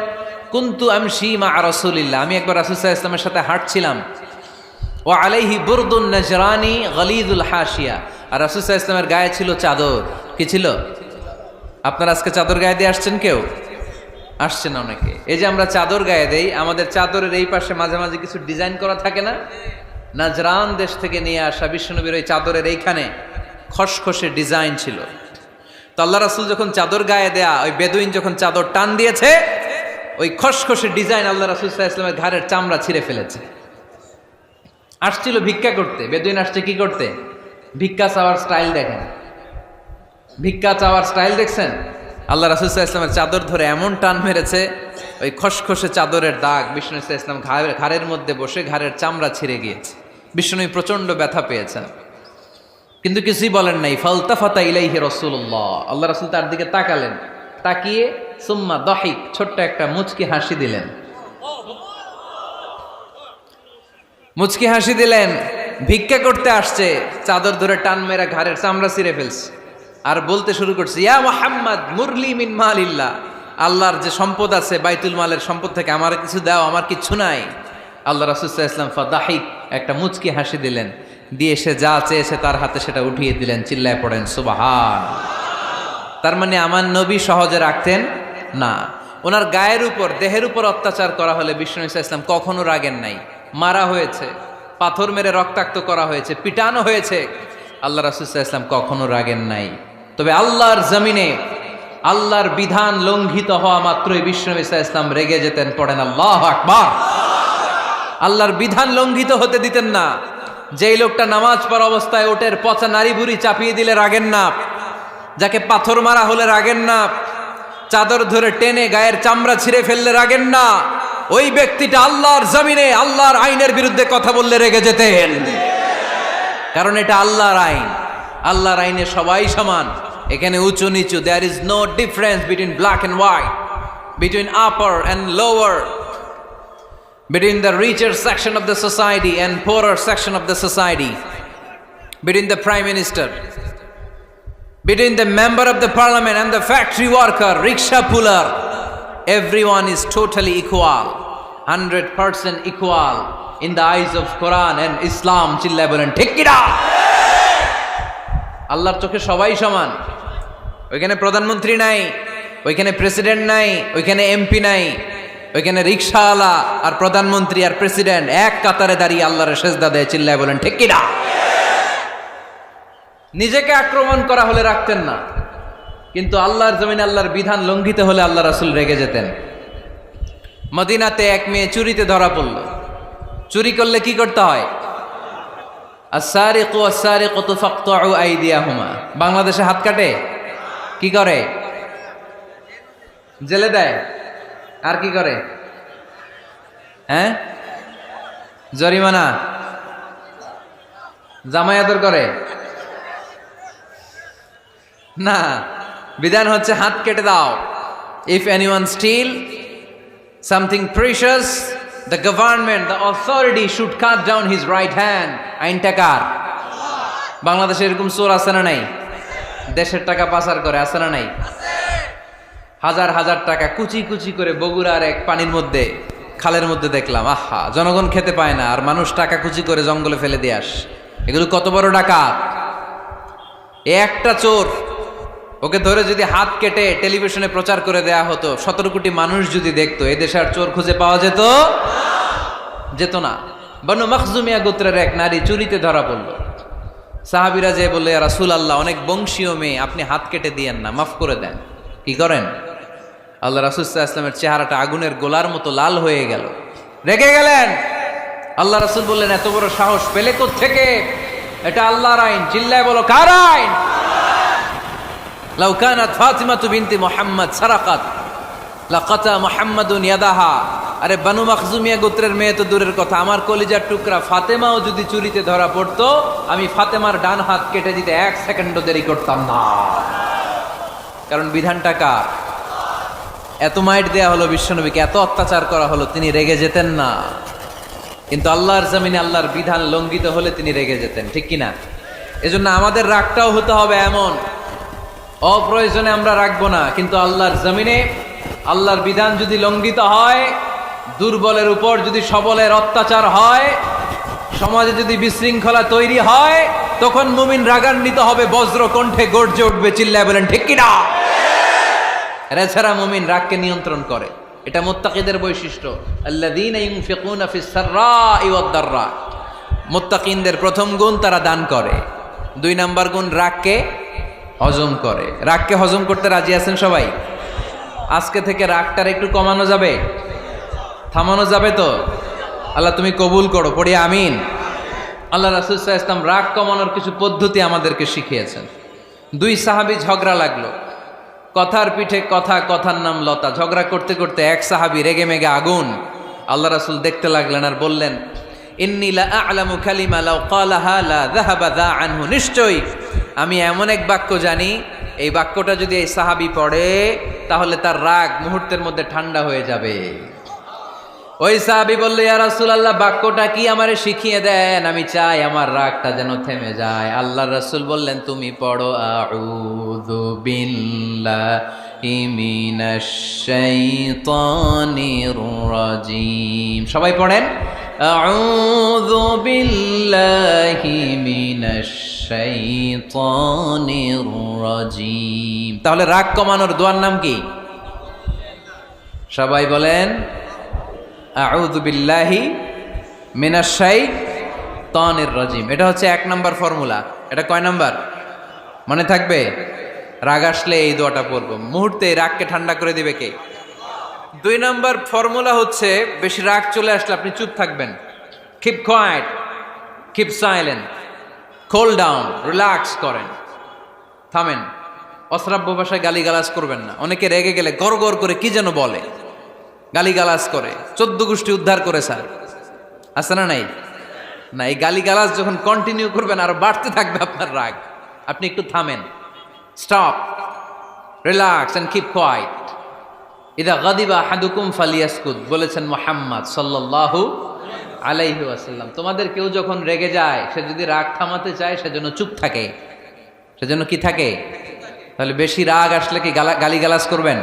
Speaker 1: কুনতু আমশি মা রাসূলিল্লাহ, আমি একবার রাসূল সাল্লাল্লাহু আলাইহি ওয়াসাল্লামের সাথে হাঁটছিলাম। ওয়া আলাইহি বুরদুন নাজরানি গলিযুল হাশিয়া, আর রাসূল সাল্লাল্লাহু আলাইহি ওয়াসাল্লামের গায়ে ছিল চাদর। কি ছিল? আপনারা আজকে চাদর গায়ে দিয়ে আসছেন? কেউ আসছেন? অনেকে। এই যে আমরা চাদর গায়ে দেই, আমাদের চাদরের এই পাশে মাঝে মাঝে কিছু ডিজাইন করা থাকে না? নাজরান দেশ থেকে নিয়ে আসা বিশ্বনবীর ওই চাদরের এইখানে খসখসে ডিজাইন ছিল। তো আল্লাহ রাসূল যখন চাদর গায়ে দেয়া, ওই বেদুইন যখন চাদর টান দিয়েছে, ওই খসখসে ডিজাইন আল্লাহ রাসূল সাল্লাল্লাহু আলাইহি ওয়াসাল্লামের ঘাড়ের চামড়া ছিঁড়ে ফেলেছে। আসছিল ভিক্ষা করতে, বেদুইন আসছে কি করতে? ভিক্ষা চাওয়ার স্টাইল দেখেন, ভিক্ষা চাওয়ার স্টাইল দেখছেন? আল্লাহ রাসূল সাল্লাল্লাহু আলাইহি ওয়াসাল্লামের চাদর ধরে এমন টান মেরেছে, ওই খসখসে চাদরের দাগ বিষ্ণু সাল্লাল্লাহু আলাইহি ওয়াসাল্লাম ঘাড়ের মধ্যে বসে ঘাড়ের চামড়া ছিঁড়ে গিয়েছে। বিষ্ণু প্রচন্ড ব্যথা পেয়েছেন, কিন্তু কিছুই বলেন নাই। ফালতাফাতা ইলাইহি রাসূলুল্লাহ, আল্লাহ রাসূল তার দিকে তাকালেন, তাকিয়ে সুম্মা দাহিক, ছোট্ট একটা মুচকি হাসি দিলেন। মুচকি হাসি দিলেন। ভিক্ষা করতে আসছে, চাদর ধরে টান মেরা ঘাড়ের চামড়া ছিঁড়ে ফেলছে, আর বলতে শুরু করছে, ইয়া মুহাম্মদ মুরলি মিন মালিল্লাহ, আল্লাহর যে সম্পদ আছে বাইতুল মালের সম্পদ থেকে আমার কিছু দাও, আমার কিচ্ছু নাই। আল্লাহ রাসূল সাল্লাল্লাহু আলাইহি ওয়াসাল্লাম ফাদাহিক, একটা মুচকি হাসি দিলেন, দিয়ে সে যা চেয়েছে তার হাতে সেটা উঠিয়ে দিলেন। চিল্লায় পড়েন সুবহান। তার মানে আমার নবী সহজে রাখতেন না। ওনার গায়ের উপর, দেহের উপর অত্যাচার করা হলে বিষ্ণু সাল্লাল্লাহু আলাইহি ওয়াসাল্লাম কখনো রাগেন নাই। মারা হয়েছে, পাথর মেরে রক্তাক্ত করা হয়েছে, পিটানো হয়েছে, আল্লাহ রাসূল সাল্লাল্লাহু আলাইহি ওয়াসাল্লাম কখনো রাগেন নাই। তবে আল্লাহর জমিনে আল্লাহর বিধান লঙ্ঘিত হওয়া মাত্রই বিশ্বনবী সাল্লাল্লাহু আলাইহি ওয়াসাল্লাম রেগে যেতেন। পড়েন আল্লাহু আকবার। আল্লাহর বিধান লঙ্ঘিত হতে দিতেন না। যেই লোকটা নামাজ পড়া অবস্থায় ওটের পচা নারী বুড়ি চাপিয়ে দিলে রাগেন না, যাকে পাথর মারা হলে রাগেন না, চাদর ধরে টেনে গায়ের চামড়া ছিঁড়ে ফেললে রাগেন না, ওই ব্যক্তিটা আল্লাহর জমিনে আল্লাহর আইনের বিরুদ্ধে কথা বললে রেগে যেতেন। কারণ এটা আল্লাহর আইন। আল্লাহর আইনে সবাই সমান। এখানে উঁচু নিচু, there is no difference between black and white, between upper and lower, between the richer section of the society and poorer section of the society, between the prime minister, between the member of the parliament and the factory worker, rickshaw puller. Everyone is totally equal, 100% equal in the eyes of Quran and Islam. Chillaye bolen ঠিক কি না? আল্লাহর চোখে সবাই সমান। ওইখানে প্রধানমন্ত্রী নাই, ওইখানে প্রেসিডেন্ট নাই, ওইখানে এমপি নাই, ওইখানে রিকশাওয়ালা আর প্রধানমন্ত্রী আর প্রেসিডেন্ট এক কাতারে দাঁড়িয়ে আল্লাহর সেজদা দেয়। চিল্লায় বলেন ঠিক কি না? নিজেকে আক্রমণ করা হলে রাখতেন না, কিন্তু আল্লাহর জমিনে আল্লাহর বিধান লঙ্ঘিত হলে আল্লাহ রাসূল রেগে যেতেন। মদিনাতে এক মেয়ে চুরিতে ধরা পড়ল। চুরি করলে কি করতে হয়? আস-সারিকু ওয়াস-সারিকাতু ফাকতাউ আইদিয়াহুমা। বাংলাদেশে হাত কাটে, কি করে? জেলে দেয়। আর কি করে? হ্যাঁ, জরিমানা, জামাই আদর করে না। বিধান হচ্ছে হাত কেটে দাও। If anyone steal something precious, the government, the authority should cut down his right hand. আইনটা কার? বাংলাদেশে এরকম চোর আছে না নাই? দেশের টাকা পাচার করে, আছে না নাই? হাজার হাজার টাকা কুচি কুচি করে বগুড়ার এক পানির মধ্যে, খালের মধ্যে দেখলাম। আহা, জনগণ খেতে পায় না আর মানুষ টাকা কুচি করে জঙ্গলে ফেলে দিয়ে আস। এগুলো কত বড় ডাকাত! একটা চোর, ওকে ধরে যদি হাত কেটে টেলিভিশনে প্রচার করে দেয়া হতো, 17 কোটি মানুষ যদি দেখতো, এদেশে আর চোর খুঁজে পাওয়া যেত না। বনু মখজুমিয়া গোত্রের এক নারী চুরিতে ধরা পড়ল। সাহাবীরা যে বললে, ইয়া রাসূলুল্লাহ, অনেক বংশীয় মেয়ে, আপনি হাত কেটে দিয়েন না, মাফ করে দেন। কি করেন? আল্লাহ রাসূল সাল্লাল্লাহু আলাইহি ওয়াসাল্লামের চেহারাটা আগুনের গোলার মতো লাল হয়ে গেল। রেগে গেলেন। আল্লাহ রাসূল বললেন, এত বড় সাহস পেলে কোত্থেকে? এটা আল্লাহর আইন। চিল্লায় বলো, কার আইন? লাউ কানাত ফাতিমাতু বিনতি মুহাম্মদ সারাকাত লাকাতা মুহাম্মাদুন ইয়াদাহা। আরে বনু মখজুমিয়া গোত্রের মেয়ে তো দূরের কথা, আমার কলিজার টুকরা ফাতেমাও যদি চুরিতে ধরা পড়তো, আমি ফাতেমার ডান হাত কেটে দিতে 1 সেকেন্ডও দেরি করতাম না। কারণ বিধানটা কার? এত মাইট দেয়া হলো বিশ্বনবীকে, এত অত্যাচার করা হলো, তিনি রেগে যেতেন না। কিন্তু আল্লাহর জমিনে আল্লাহর বিধান লঙ্ঘিত হলে তিনি রেগে যেতেন। ঠিক কিনা? এজন্য আমাদের রাগটাও হতে হবে এমন, অপ্রয়োজনে আমরা রাখবো না। কিন্তু আল্লাহর জমিনে আল্লাহর বিধান যদি লঙ্ঘিত হয়, দুর্বলের উপর যদি সবলের অত্যাচার হয়, সমাজে যদি বিশৃঙ্খলা তৈরি হয়, তখন মুমিন রাগান্বিত হবে, বজ্র কণ্ঠে গর্জে উঠবে। চিল্লায় বলেন ঠিক কিনা? এছাড়া মুমিন রাগকে নিয়ন্ত্রণ করে। এটা মুত্তাকিদের বৈশিষ্ট্য। আল্লাযীনা ইউনফিকুনা ফিস সাররাই ওয়াদ দাররা। মুত্তাকিনদের প্রথম গুণ, তারা দান করে। 2 নাম্বার গুণ, রাগকে হজম করে। রাগকে হজম করতে রাজি আছেন সবাই? আজকে থেকে রাগটার একটু কমানো যাবে, থামানো যাবে তো? আল্লাহ তুমি কবুল করো, পড়ি আমিন। আল্লাহ রাসূল সাল্লাল্লাহু আলাইহি ওয়াসাল্লাম রাগ কমানোর কিছু পদ্ধতি আমাদেরকে শিখিয়েছেন। 2 সাহাবী ঝগড়া লাগলো, কথার পিঠে কথা, কথার নাম লতা। ঝগড়া করতে করতে এক সাহাবী রেগে মেগে আগুন। আল্লাহ রাসূল দেখতে লাগলেন আর বললেন, ইন্নী লা আ'লামু কালিমা লাউ ক্বালাহা লা যাহাবা যা আনহু। নিশ্চয়ই আমি এমন এক বাক্য জানি, এই বাক্যটা যদি এই সাহাবী পড়ে তাহলে তার রাগ মুহূর্তের মধ্যে ঠান্ডা হয়ে যাবে। ওই সাহাবী বলল, ইয়া রাসূলুল্লাহ, বাক্যটা কি আমারে শিখিয়ে দেন, আমি চাই আমার রাগটা যেন থেমে যায়। আল্লাহর রাসূল বললেন, তুমি পড়ো আউযু বিল্লাহি মিনাশ শাইতানির রাজীম। সবাই পড়েন, আউযু বিল্লাহি মিনাশ শাইতানির রাজীম। তাহলে রাগ কমানোর দোয়ার নাম কি? সবাই বলেন, আউযু বিল্লাহি মিনাশ শাইতানির রাজীম। এটা হচ্ছে 1 নম্বর ফর্মুলা। এটা কয় নাম্বার? মনে থাকবে? রাগ আসলে এই দোয়াটা পড়বো, মুহূর্তে রাগকে ঠান্ডা করে দিবে কে? 2 নম্বর ফর্মুলা হচ্ছে, বেশি রাগ চলে আসলে আপনি চুপ থাকবেন। Keep quiet, keep silent, cool down, relax করেন, থামেন। অশ্রাব্য ভাষায় গালিগালাজ করবেন না। অনেকে রেগে গেলে গড় গড় করে কি যেন বলে, গালিগালাজ করে, 14 গোষ্ঠী উদ্ধার করে স্যার, আছে না নাই? না, এই গালিগালাজ যখন কন্টিনিউ করবেন আরো বাড়তে থাকবে আপনার রাগ। আপনি একটু থামেন, stop, relax and keep quiet. ইদা গাদিবা আহাদুকুম ফালিয়াসকুত বলেছেন মুহাম্মদ সাল্লাল্লাহু আলাইহি ওয়াসাল্লাম। তোমাদের কেউ যখন রেগে যায়, সে যদি রাগ থামাতে চায় সেজন্য চুপ থাকে। সেজন্য কি থাকে? তাহলে বেশি রাগ আসলে কি গালিগালাজ করবেন,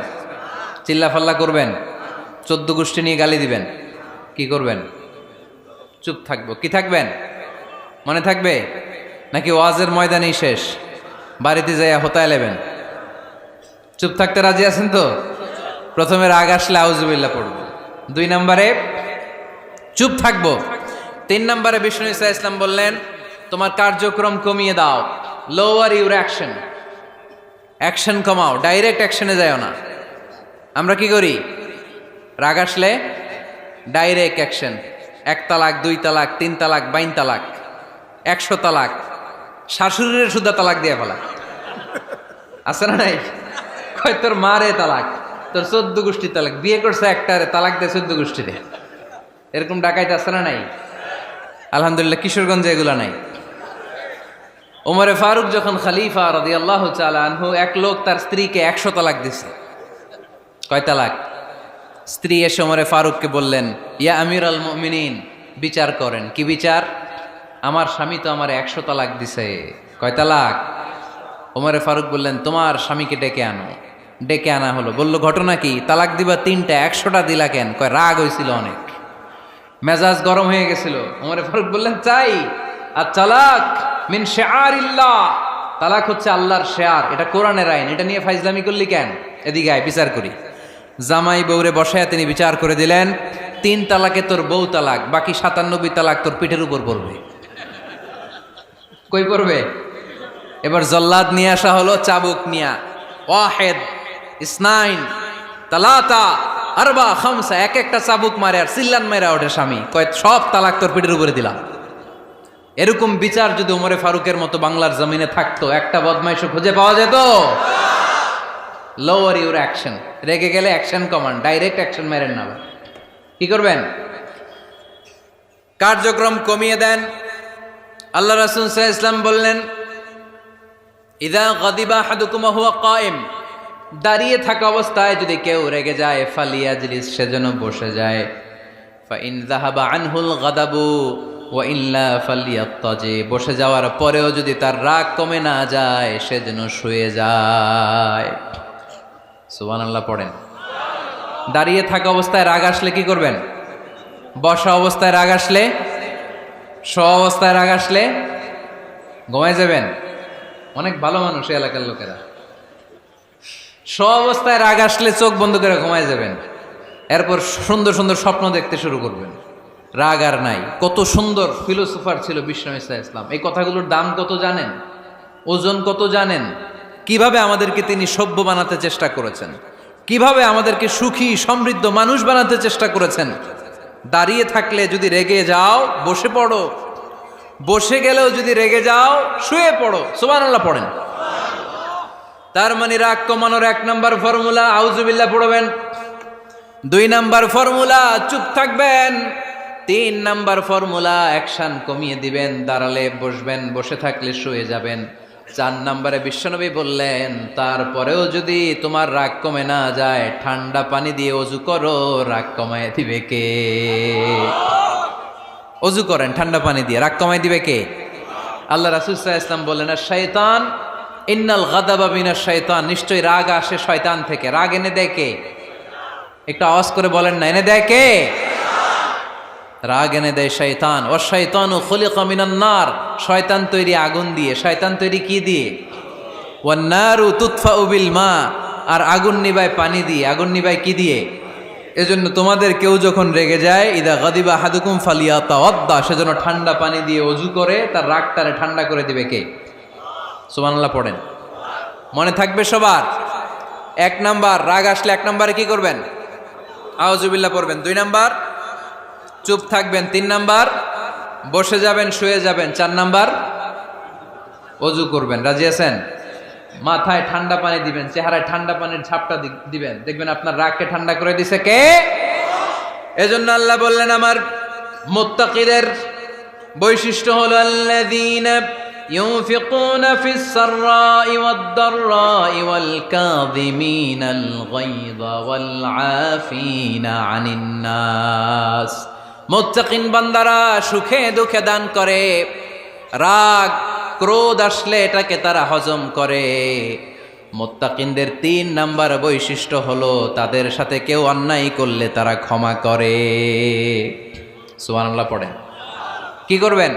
Speaker 1: চিল্লাফাল্লা করবেন, 14 গোষ্ঠী নিয়ে গালি দিবেন? কি করবেন? চুপ থাকবো। কি থাকবেন? মনে থাকবে নাকি ওয়াজের ময়দানেই শেষ, বাড়িতে যাইয়া হোতায় নেবেন? চুপ থাকতে রাজি আছেন তো? প্রথমে রাগ আসলে আউযুবিল্লাহ পড়বো, 2 নম্বরে চুপ থাকবো, 3 নম্বরে বিষ্ণু ঈসা ইসলাম বললেন তোমার কার্যক্রম কমিয়ে দাও, লোয়ার ইউর অ্যাকশন, অ্যাকশন কমাও, ডাইরেক্ট অ্যাকশনে যাও না। আমরা কি করি? রাগ আসলে ডাইরেক্ট অ্যাকশন, 1 তালাক, 2 তালাক, 3 তালাক, 22 তালাক, 100 তালাক, শাশুড়ির সুদ্ধা তালাক দিয়ে ফেলা, আছে না নাই? কয় তোর মারে তালাক, তোর 14 গোষ্ঠী তালাক, বিয়ে করছে একটারে তালাক দেয় 14 গোষ্ঠীতে। এরকম ডাকাইতে আছে না নাই? আলহামদুলিল্লাহ কিশোরগঞ্জে এগুলা নাই। ওমরে ফারুক যখন খলিফা রাদিয়াল্লাহু তাআলা আনহু, এক লোক তার স্ত্রীকে 100 তালাক দিছে। কয় তালাক? স্ত্রী এসে ওমরে ফারুককে বললেন, ইয়া আমিরাল মুমিনিন, বিচার করেন। কি বিচার? আমার স্বামী তো আমার 100 তালাক দিছে। কয় তালাক? ওমরে ফারুক বললেন, তোমার স্বামীকে ডেকে আনো। ডেকে আনা হলো। বলল, ঘটনা কি? তালাক দিবা 3টা, 100টা দিলা কেন? কয় রাগ হয়েছিল অনেক, মেজাজ গরম হয়ে গেছিল। ওমরে ফারুক বললেন, চাই আর তালাক মিন শিআরিল্লাহ, তালাক হচ্ছে আল্লাহর শিআর, এটা কোরআনের আইন, এটা নিয়ে ফাইজলামি করলি কেন? এদিকে আয়, বিচার করি। জামাই বউরে বসায় তিনি বিচার করে দিলেন, 3 তালাকে তোর বউ তালাক, বাকি 97 তালাক তোর পিঠের উপর পড়বে। কই পড়বে? এবার জল্লাদ নিয়ে আসা হলো, চাবুক নিয়া, ওয়াহেদ, ইসনাইন, তালাতা, আরবা, খামসা, এক একটা চাবুক মারে আর চিল্লান মেরা ওঠে স্বামী। কয় সব তালাক তোর পিঠের উপরে দিলাম। এরকম বিচার যদি ওমরে ফারুকের মতো বাংলার জমিনে থাকতো, একটা বদমাইশও খুঁজে পাওয়া যেত? লোয়ার ইউর অ্যাকশন, রেগে গেলে অ্যাকশন কমান, ডাইরেক্ট অ্যাকশন মেরেন না। কি করবেন? কার্যক্রম কমিয়ে দেন। আল্লাহ রাসূল সাল্লাল্লাহু আলাইহি ওয়াসাল্লাম বললেন, ইযা গাদিবা আহাদুকুম ওয়া হুয়া কায়েম, দাঁড়িয়ে থাকা অবস্থায় যদি কেউ রেগে যায়, ফালিয়াজলিস, সেজন্য বসে যায়। ফা ইন যাহাবা আনহুল গাদাবু ওয়া ইল্লা ফালিয়াত্তাজি, বসে যাওয়ার পরেও যদি তার রাগ কমে না যায়, সেজন্য শুয়ে যায়। সুবহানাল্লাহ পড়েন। দাঁড়িয়ে থাকা অবস্থায় রাগ আসলে কি করবেন? বসা অবস্থায় রাগ আসলে, শোয়া অবস্থায় রাগ আসলে ঘুমায় যাবেন। অনেক ভালো মানুষ এই এলাকার লোকেরা। শোয়া অবস্থায় রাগ আসলে চোখ বন্ধ করে ঘুমায় যাবেন। এরপর সুন্দর সুন্দর স্বপ্ন দেখতে শুরু করবেন। রাগ আর নাই। কত সুন্দর ফিলোসোফার ছিল বিষ্ণু ঈসা ইসলাম। এই কথাগুলোর দাম কত জানেন? ওজন কত জানেন? কিভাবে আমাদেরকে তিনি সভ্য বানাতে চেষ্টা করেছেন, কিভাবে আমাদেরকে সুখী সমৃদ্ধ মানুষ বানাতে চেষ্টা করেছেন। দাঁড়িয়ে থাকলে যদি রেগে যাও, বসে পড়ো। বসে গেলেও যদি রেগে যাও, শুয়ে পড়ো। সুবহানাল্লাহ পড়েন। তার মানে রাগ কমানোর 1 নম্বর ফর্মুলা আউযুবিল্লাহ পড়বেন, 2 নম্বর ফর্মুলা চুপ থাকবেন, 3 নম্বর ফর্মুলা অ্যাকশন কমিয়ে দিবেন, দাঁড়ালে বসবেন, বসে থাকলে শুয়ে যাবেন। 4 নম্বরে বিশ্বনবী বললেন, তারপরেও যদি তোমার রাগ কমে না যায়, ঠান্ডা পানি দিয়ে ওযু করো, রাগ কমায় দিবে কে? ওযু করেন ঠান্ডা পানি দিয়ে, রাগ কমায় দিবে কে? আল্লাহ রাসূল সাল্লাল্লাহু আলাইহি ওয়াসাল্লাম বললেন, শাইতান ইন্নাল গাদাবা মিনাশ শাইতান, নিশ্চয়ই রাগ আসে শয়তান থেকে। রাগ এনে দেয় কে? একটু আওয়াজ করে বলেন না, এনে দেয় কে? রাগ এনে দেয় শয়তান। ও শয়তানু খুলিকা মিনান নার, শয়তান তৈরি আগুন দিয়ে। শয়তান তৈরি কি দিয়ে? ওয়ান নারু তুতফাউ বিল মা, আর আগুন নিবায় পানি দিয়ে। আগুন নিবায় কি দিয়ে? এজন্য তোমাদের কেউ যখন রেগে যায়, ইদা গাদিবা আহাদুকুম ফালিয়াতাওয়াদ্দা, সেজন্য ঠান্ডা পানি দিয়ে ওযু করে তার রাগটারে ঠান্ডা করে দিবে কে? সুবহানাল্লাহ পড়েন। মনে থাকবে সবার? 1 নাম্বার, রাগ আসলে 1 নাম্বারে কি করবেন? আউযুবিল্লাহ পড়বেন। 2 নাম্বার, চুপ থাকবেন। 3 নাম্বার, বসে যাবেন, শুয়ে যাবেন। 4 নাম্বার, ওযু করবেন। রাজি আছেন? মাথায় ঠান্ডা পানি দিবেন, চেহারায় ঠান্ডা পানির ঝাপটা দিবেন, দেখবেন আপনার রাগকে ঠান্ডা করে দিছে কে? এজন্য আল্লাহ বললেন আমার মুত্তাকিদের বৈশিষ্ট্য হলো আল্লাযীনা ইউনফিকুনা ফিস সাররাই ওয়াদ দাররাই ওয়াল কাযিমিনাল গায়যা ওয়াল আফিনা আনিন নাস। মুত্তাকিন বান্দারা সুখে দুঃখে দান করে, রাগ ক্রোধ আসলে এটাকে তারা হজম করে। মুত্তাকিনদের 3 নাম্বার বৈশিষ্ট্য হলো তাদের সাথে কেউ অন্যায় করলে তারা ক্ষমা করে। সুবহানাল্লাহ পড়েন। কি করবেন?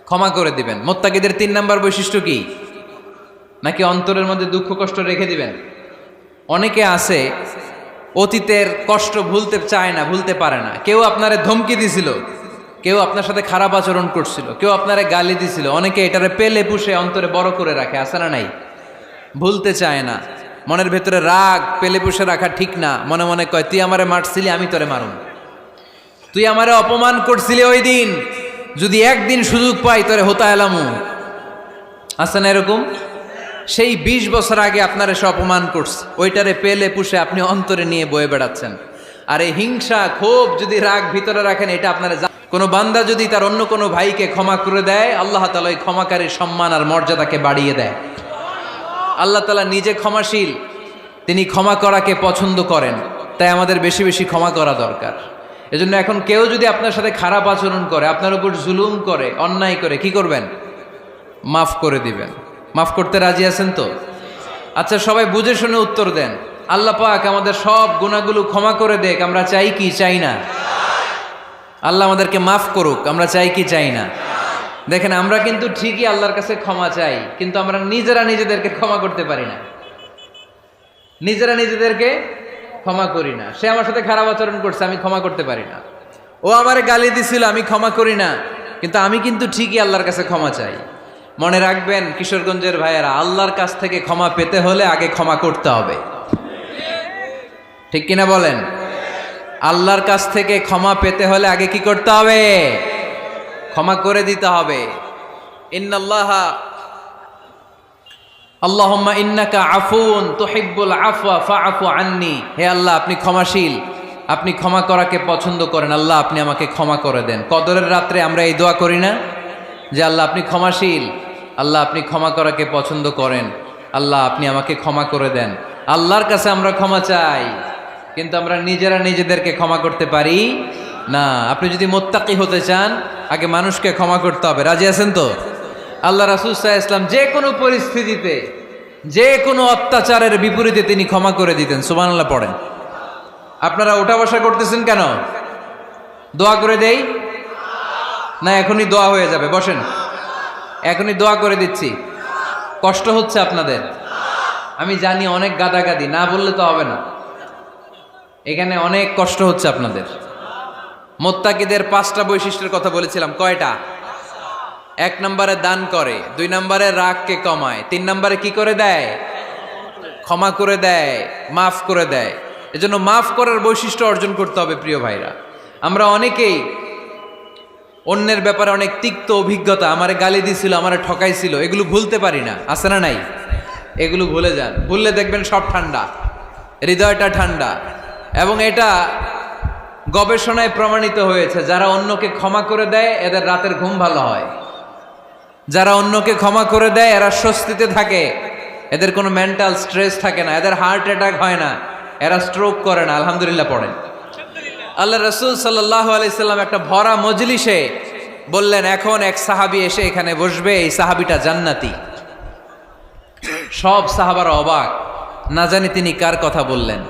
Speaker 1: ক্ষমা করে দিবেন। মুত্তাকিদের 3 নাম্বার বৈশিষ্ট্য কি? নাকি অন্তরের মধ্যে দুঃখ কষ্ট রেখে দিবেন? অনেকে আছে অতীতের কষ্ট ভুলতে চায় না, ভুলতে পারে না। কেউ আপনারে ধমকি দিছিল, কেউ আপনার সাথে খারাপ আচরণ করছিল, কেউ আপনারে গালি দিছিল, অনেকে এটারে পেলে পুষে অন্তরে বড় করে রাখে, আছে না নাই? ভুলতে চায় না। মনের ভেতরে রাগ পেলে পুষে রাখা ঠিক না। মনে মনে কয় তুই আমারে মারছিলি, আমি তোরে মারুম। তুই আমারে অপমান করছিলি ওই দিন, যদি একদিন সুযোগ পাই তোরে হতা এলামু। আছে না এরকম? সেই 20 বছর আগে আপনারে সে অপমান করছে, ওইটারে পেলে পুষে আপনি অন্তরে নিয়ে বয়ে বেড়াচ্ছেন। আর এই হিংসা ক্ষোভ যদি রাগ ভিতরে রাখেন, এটা আপনারা কোনো বান্দা যদি তার অন্য কোনো ভাইকে ক্ষমা করে দেয়, আল্লাহ তাআলা ওই ক্ষমাকারীর সম্মান আর মর্যাদাকে বাড়িয়ে দেয়। আল্লাহ তাআলা নিজে ক্ষমাশীল, তিনি ক্ষমা করাকে পছন্দ করেন। তাই আমাদের বেশি বেশি ক্ষমা করা দরকার। এজন্য এখন কেউ যদি আপনার সাথে খারাপ আচরণ করে, আপনার উপর জুলুম করে, অন্যায় করে, কি করবেন? মাফ করে দিবেন। মাফ করতে রাজি আছেন তো? আচ্ছা, সবাই বুঝে শুনে উত্তর দেন। আল্লাহ পাক আমাদের সব গুনাহগুলো ক্ষমা করে দেখ, আমরা চাই কি চাই না? আল্লাহ আমাদেরকে মাফ করুক, আমরা চাই কি চাই না? দেখেন, আমরা কিন্তু ঠিকই আল্লাহর কাছে ক্ষমা চাই, কিন্তু আমরা নিজেরা নিজেদেরকে ক্ষমা করতে পারি না। নিজেরা নিজেদেরকে ক্ষমা করি না। সে আমার সাথে খারাপ আচরণ করছে, আমি ক্ষমা করতে পারি না। ও আমারে গালি দিছিল, আমি ক্ষমা করি না, কিন্তু আমি কিন্তু ঠিকই আল্লাহর কাছে ক্ষমা চাই। মনে রাখবেন কিশোরগঞ্জের ভাইয়েরা, আল্লাহর কাছ থেকে ক্ষমা পেতে হলে আগে ক্ষমা করতে হবে। ঠিক কিনা বলেন? আল্লাহর কাছ থেকে ক্ষমা পেতে হলে আগে কি করতে হবে? ক্ষমা করে দিতে হবে। ইন্নাল্লাহা আল্লাহুম্মা ইন্নাকা আফুন তুহিব্বুল আফওয়া ফাআফু আন্নি। হে আল্লাহ, আপনি ক্ষমাশীল, আপনি ক্ষমা করাকে পছন্দ করেন। আল্লাহ, আপনি আমাকে ক্ষমা করে দেন। কদরের রাত্রে আমরা এই দোয়া করি না যে আল্লাহ আপনি ক্ষমাশীল, আল্লাহ আপনি ক্ষমা করাকে পছন্দ করেন, আল্লাহ আপনি আমাকে ক্ষমা করে দেন। আল্লাহর কাছে আমরা ক্ষমা চাই, কিন্তু আমরা নিজেরা নিজেদেরকে ক্ষমা করতে পারি না। আপনি যদি মুত্তাকি হতে চান, আগে মানুষকে ক্ষমা করতে হবে। রাজি আছেন তো? আল্লাহ রাসূল সাল্লাল্লাহু আলাইহি ওয়াসাল্লাম যে কোনো পরিস্থিতিতে, যে কোনো অত্যাচারের বিপরীতে তিনি ক্ষমা করে দিতেন। সুবহানাল্লাহ পড়েন। আপনারা ওঠা বসা করতেছেন কেন? দোয়া করে দেই না? এখনই দোয়া হয়ে যাবে, বসেন। এখনই দোয়া করে দিচ্ছি। কষ্ট হচ্ছে আপনাদের? আমি জানি অনেক গাদাগাদি, না বললে তো হবে না। এখানে অনেক কষ্ট হচ্ছে আপনাদের। মুত্তাকিদের 5টা বৈশিষ্ট্যের কথা বলেছিলাম, কয়টা? 1 নম্বরে দান করে, 2 নম্বরে রাগকে কমায়, 3 নম্বরে কি করে দেয়? ক্ষমা করে দেয়, মাফ করে দেয়। এজন্য মাফ করার বৈশিষ্ট্য অর্জন করতে হবে প্রিয় ভাইরা। আমরা অনেকেই অন্যের ব্যাপারে অনেক তিক্ত অভিজ্ঞতা, আমারে গালি দিছিল, আমারে ঠকাইছিল, এগুলো ভুলতে পারি না। আছে না নাই? এগুলো ভুলে যান। ভুললে দেখবেন সব ঠান্ডা, হৃদয়টা ঠান্ডা। এবং এটা গবেষণায় প্রমাণিত হয়েছে, যারা অন্যকে ক্ষমা করে দেয় এদের রাতের ঘুম ভালো হয়। যারা অন্যকে ক্ষমা করে দেয় এরা স্বস্তিতে থাকে, এদের কোনো মেন্টাল স্ট্রেস থাকে না, এদের হার্ট অ্যাটাক হয় না, এরা স্ট্রোক করে না। আলহামদুলিল্লাহ পড়েন। আল্লাহ রাসূল সাল্লাল্লাহু আলাইহি সাল্লাম একটা ভরা মজলিসে বললেন, এখন এক সাহাবী এসে এখানে বসবে, এই সাহাবীটা জান্নাতি। সব সাহাবারা অবাক, না জানি তিনি কার কথা বললেন।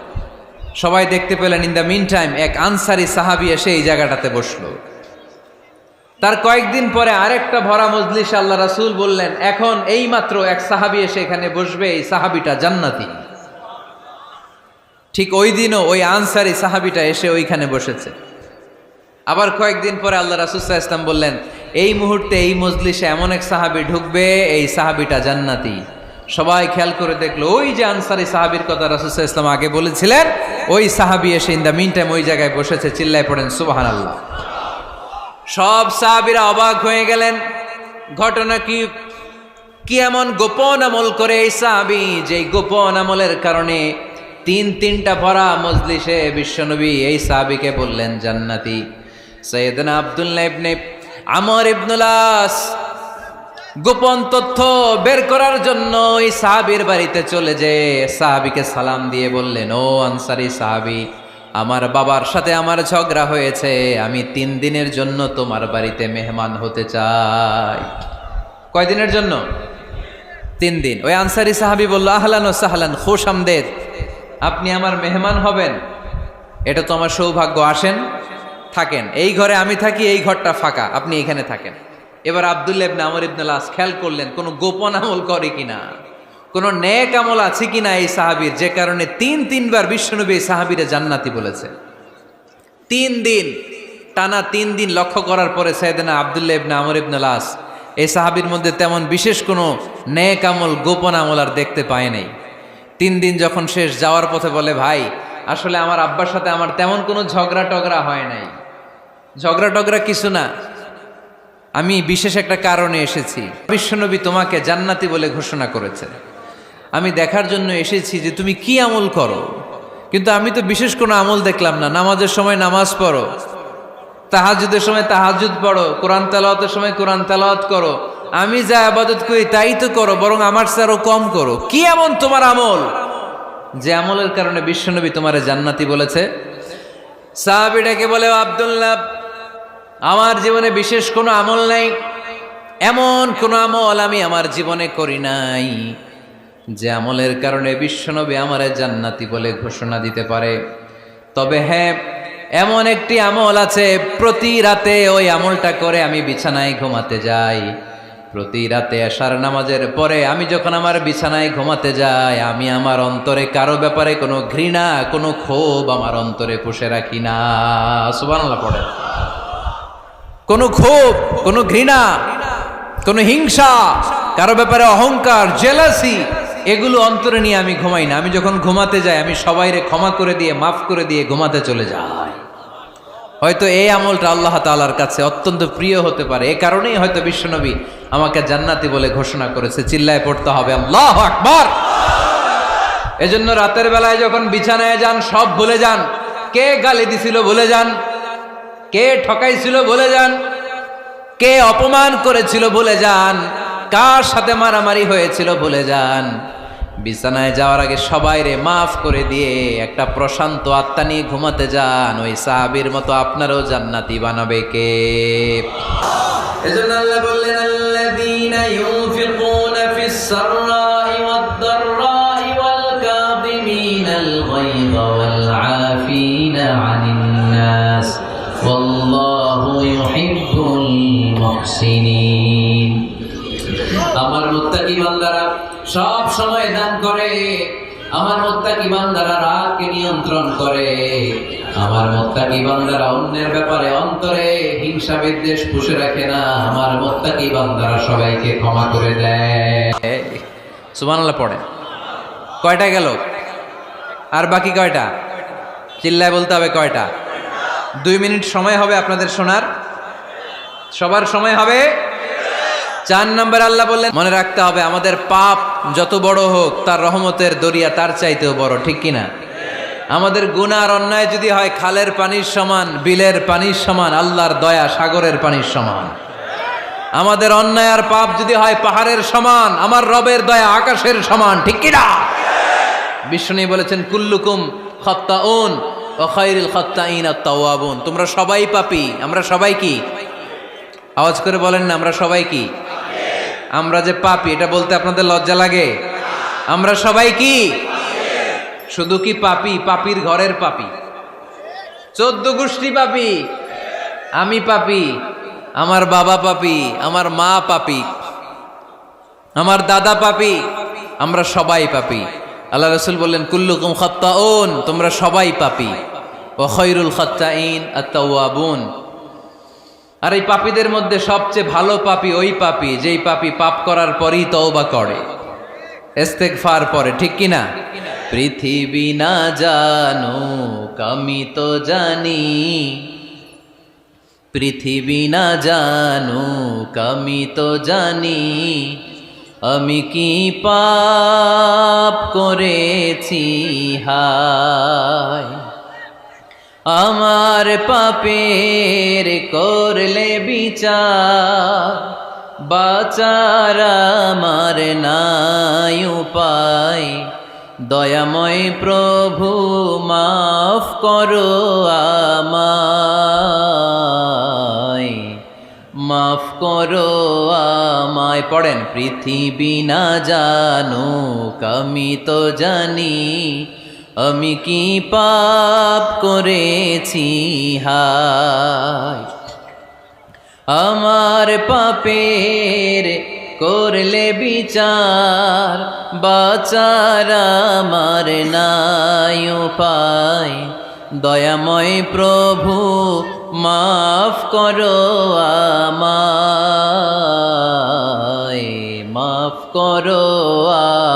Speaker 1: সবাই দেখতে পেলেন ইন দ্য মিন টাইম এক আনসারি সাহাবী এসে এই জায়গাটাতে বসলো। তার কয়েকদিন পরে আরেকটা ভরা মজলিসে আল্লাহ রাসূল বললেন, এখন এই মাত্র এক সাহাবী এসে এখানে বসবে, এই সাহাবীটা জান্নাতি। ঠিক ওই দিনও ওই আনসারি সাহাবীটা এসে ওইখানে বসেছে। আবার কয়েকদিন পরে আল্লাহ রাসূল সাল্লাল্লাহু আলাইহি ওয়াসাল্লাম বললেন, এই মুহূর্তে এই মজলিসে এমন এক সাহাবী ঢুকবে, এই সাহাবীটা জান্নাতি। সবাই খেয়াল করে দেখলো ওই যে আনসারী সাহাবীর কথা রাসূল সাল্লাল্লাহু আলাইহি ওয়াসাল্লাম আগে বলেছিলেন, ওই সাহাবী এসে ইন দ্য মিন টাইম ওই জায়গায় বসেছে। চিল্লায় পড়েন সুবহানাল্লাহ। সব সাহাবীরা অবাক হয়ে গেলেন। ঘটনা কি এমন গোপন আমল করে এই সাহাবী, যে গোপন আমলের কারণে তিনটা ভরা মজলিসে বিশ্বনবী এই সাহাবীকে বললেন জান্নাতি। সাইয়েদনা আব্দুল্লাহ ইবনে আমর ইবনুল আস গোপন তথ্য বের করার জন্য ওই সাহাবীর বাড়িতে চলে যেয়ে সাহাবীকে সালাম দিয়ে বললেন, ও আনসারী সাহাবী, আমার বাবার সাথে আমার ঝগড়া হয়েছে, আমি 3 দিনের জন্য তোমার বাড়িতে মেহমান হতে চাই। কয়দিনের জন্য? 3 দিন। ওই আনসারী সাহাবী বলল, আহলান ওয়া সাহলান, খুশআমদেদ, আপনি আমার মেহমান হবেন, এটা তো আমার সৌভাগ্য, আসেন থাকেন, এই ঘরে আমি থাকি, এই ঘরটা ফাঁকা, আপনি এখানে থাকেন। এবার আব্দুল্লাহ ইবনে আমর ইবনুল আস খেয়াল করলেন কোনো গোপন আমল করে কিনা, কোনো নেক আমল আছে কিনা এই সাহাবীর, যে কারণে 3বার বিশ্বনবী এই সাহাবীরে জান্নাতি বলেছে। 3 দিন টানা 3 দিন লক্ষ্য করার পরে সাইয়েদনা আব্দুল্লাহ ইবনে আমর ইবনুল আস এই সাহাবীর মধ্যে তেমন বিশেষ কোনো নেক আমল, গোপন আমল আর দেখতে পায় নাই। 3 দিন যখন শেষ, যাওয়ার পথে বলে, ভাই আসলে আমার আব্বার সাথে আমার তেমন কোনো ঝগড়া টগড়া হয় নাই, ঝগড়া টগড়া কিছু না, আমি বিশেষ একটা কারণে এসেছি। বিশ্বনবী তোমাকে জান্নাতি বলে ঘোষণা করেছে, আমি দেখার জন্য এসেছি যে তুমি কি আমল করো, কিন্তু আমি তো বিশেষ কোনো আমল দেখলাম না। নামাজের সময় নামাজ পড়ো, তাহাজ্জুদের সময় তাহাজ্জুদ পড়ো, কোরআন তেলাওয়াতের সময় কোরআন তেলাওয়াত করো, আমি যা ইবাদত করি তাই তো করো, বরং আমার চেয়ে আরো কম করো। কি এমন তোমার আমল যে আমলের কারণে বিশ্বনবী তোমারে জান্নাতি বলেছে? সাহাবীটাকে বলে, আব্দুল্লাহ, আমার জীবনে বিশেষ কোনো আমল নাই, এমন কোনো আমল আমি আমার জীবনে করি নাই যে আমলের কারণে বিশ্বনবী আমারে জান্নাতি বলে ঘোষণা দিতে পারে। তবে হ্যাঁ, এমন একটি আমল আছে, প্রতি রাতে ওই আমলটা করে আমি বিছানায় ঘুমাতে যাই। প্রতি রাতে এশার নামাজের পরে আমি যখন আমার বিছানায় ঘুমাতে যাই, আমি আমার অন্তরে কারো ব্যাপারে কোনো ঘৃণা, কোনো ক্ষোভ আমার অন্তরে পুষে রাখি না। সুবহানাল্লাহ পড়ে। কোনো ক্ষোভ, কোনো ঘৃণা, কোনো হিংসা, কারো ব্যাপারে অহংকার, জেলাসি, এগুলো অন্তরে নিয়ে আমি ঘুমাই না। আমি যখন ঘুমাতে যাই, আমি সবাইরে ক্ষমা করে দিয়ে, মাফ করে দিয়ে ঘুমাতে চলে যাই। হয়তো এই আমলটা আল্লাহ তাআলার কাছে অত্যন্ত প্রিয় হতে পারে, এই কারণেই হয়তো বিশ্বনবী আমাকে জান্নাতি বলে ঘোষণা করেছে। চিল্লায় পড়তে হবে আল্লাহু আকবার। এজন্য রাতের বেলায় যখন বিছানায় যান, সব ভুলে যান। কে গালি দিছিল ভুলে যান, কে ঠকাইছিল ভুলে যান, কে অপমান করেছিল ভুলে যান, কার সাথে মারামারি হয়েছিল ভুলে যান। বিছানায় যাওয়ার আগে সবাইরে মাফ করে দিয়ে একটা প্রশান্ত আত্মা নিয়ে ঘুমাতে যান। ওই সাহাবীর মতো আপনারও জান্নাতি বানাবে কে? এজন্য আল্লাহ বললেন, আল্লাযীনা ইউনফিকুনা ফিস সাররাই ওয়াদ দাররাই ওয়াল কাযিমিনাল গায়যা ওয়াল আফিনা আনিন নাস ওয়াল্লাহু ইউহিব্বুল মুহসিনিন। আমার মুত্তাকি বান্দারা সব সময় দান করে, আমার মুত্তাকি বান্দারা রাগকে নিয়ন্ত্রণ করে, আমার মুত্তাকি বান্দারা অন্যের ব্যাপারে অন্তরে হিংসা বিদ্বেষ পুষে রাখে না, আমার মুত্তাকি বান্দারা সবাইকে ক্ষমা করে দেয়। সুবহানাল্লাহ পড়ে। কয়টা গেল? আর বাকি কয়টা? চিল্লায় বলতে হবে কয়টা? 2 মিনিট সময় হবে আপনাদের শোনার। সবার সময় হবে। 4 নম্বর আল্লাহ বললেন, মনে রাখতে হবে আমাদের পাপ যত বড় হোক, তার রহমতের দরিয়া তার চাইতেও বড়, ঠিক কিনা? আমাদের গুনাহ আর অন্যায় যদি হয় খালের পানির সমান, বিলের পানির সমান, আল্লাহর দয়া সাগরের পানির সমান। আমাদের অন্যায় আর পাপ যদি হয় পাহাড়ের সমান, আমার রবের দয়া আকাশের সমান, ঠিক কিনা? বিষ্ণু বলেছেন, কুল্লুকুম খাত্তাউন ওয়া খায়রুল খাত্তাইন আত-তাওয়াবুন। তোমরা সবাই পাপী। আমরা সবাই কি? আওয়াজ করে বলেন না, আমরা সবাই কি? আমরা যে পাপী, এটা বলতে আপনাদের লজ্জা লাগে? আমরা সবাই কি? শুধু কি পাপী? পাপীর ঘরের পাপী, 14 গোষ্ঠী পাপী। আমি পাপী, আমার বাবা পাপী, আমার মা পাপী, আমার দাদা পাপী, আমরা সবাই পাপী। আল্লাহ রাসূল বললেন, কুল্লুকুম খাত্তাউন, তোমরা সবাই পাপী, ওয়া খায়রুল খাত্তাইন আত-তাওয়াবুন। আর এই পাপীদের মধ্যে সবচেয়ে ভালো পাপী ওই পাপী যেই পাপী পাপ করার পরই তওবা করে। ইস্তেগফার পরে, ঠিক কিনা? পৃথিবী না জানুক আমি তো জানি, পৃথিবী না জানুক আমি তো জানি, আমি কি পাপ করেছি হায়। আমার পাপের করলে বিচার, বাঁচার আমার নাই উপায়। দয়াময় প্রভু মাফ করো আমায়, মাফ করো আমায়। পড়েন, পৃথিবী না জানুক আমি তো জানি, আমি কি পাপ করেছি হায়। আমার পাপের করলে বিচার, বাঁচার আমার নাই উপায়। দয়াময় প্রভু মাফ করো আমায়, মাফ করো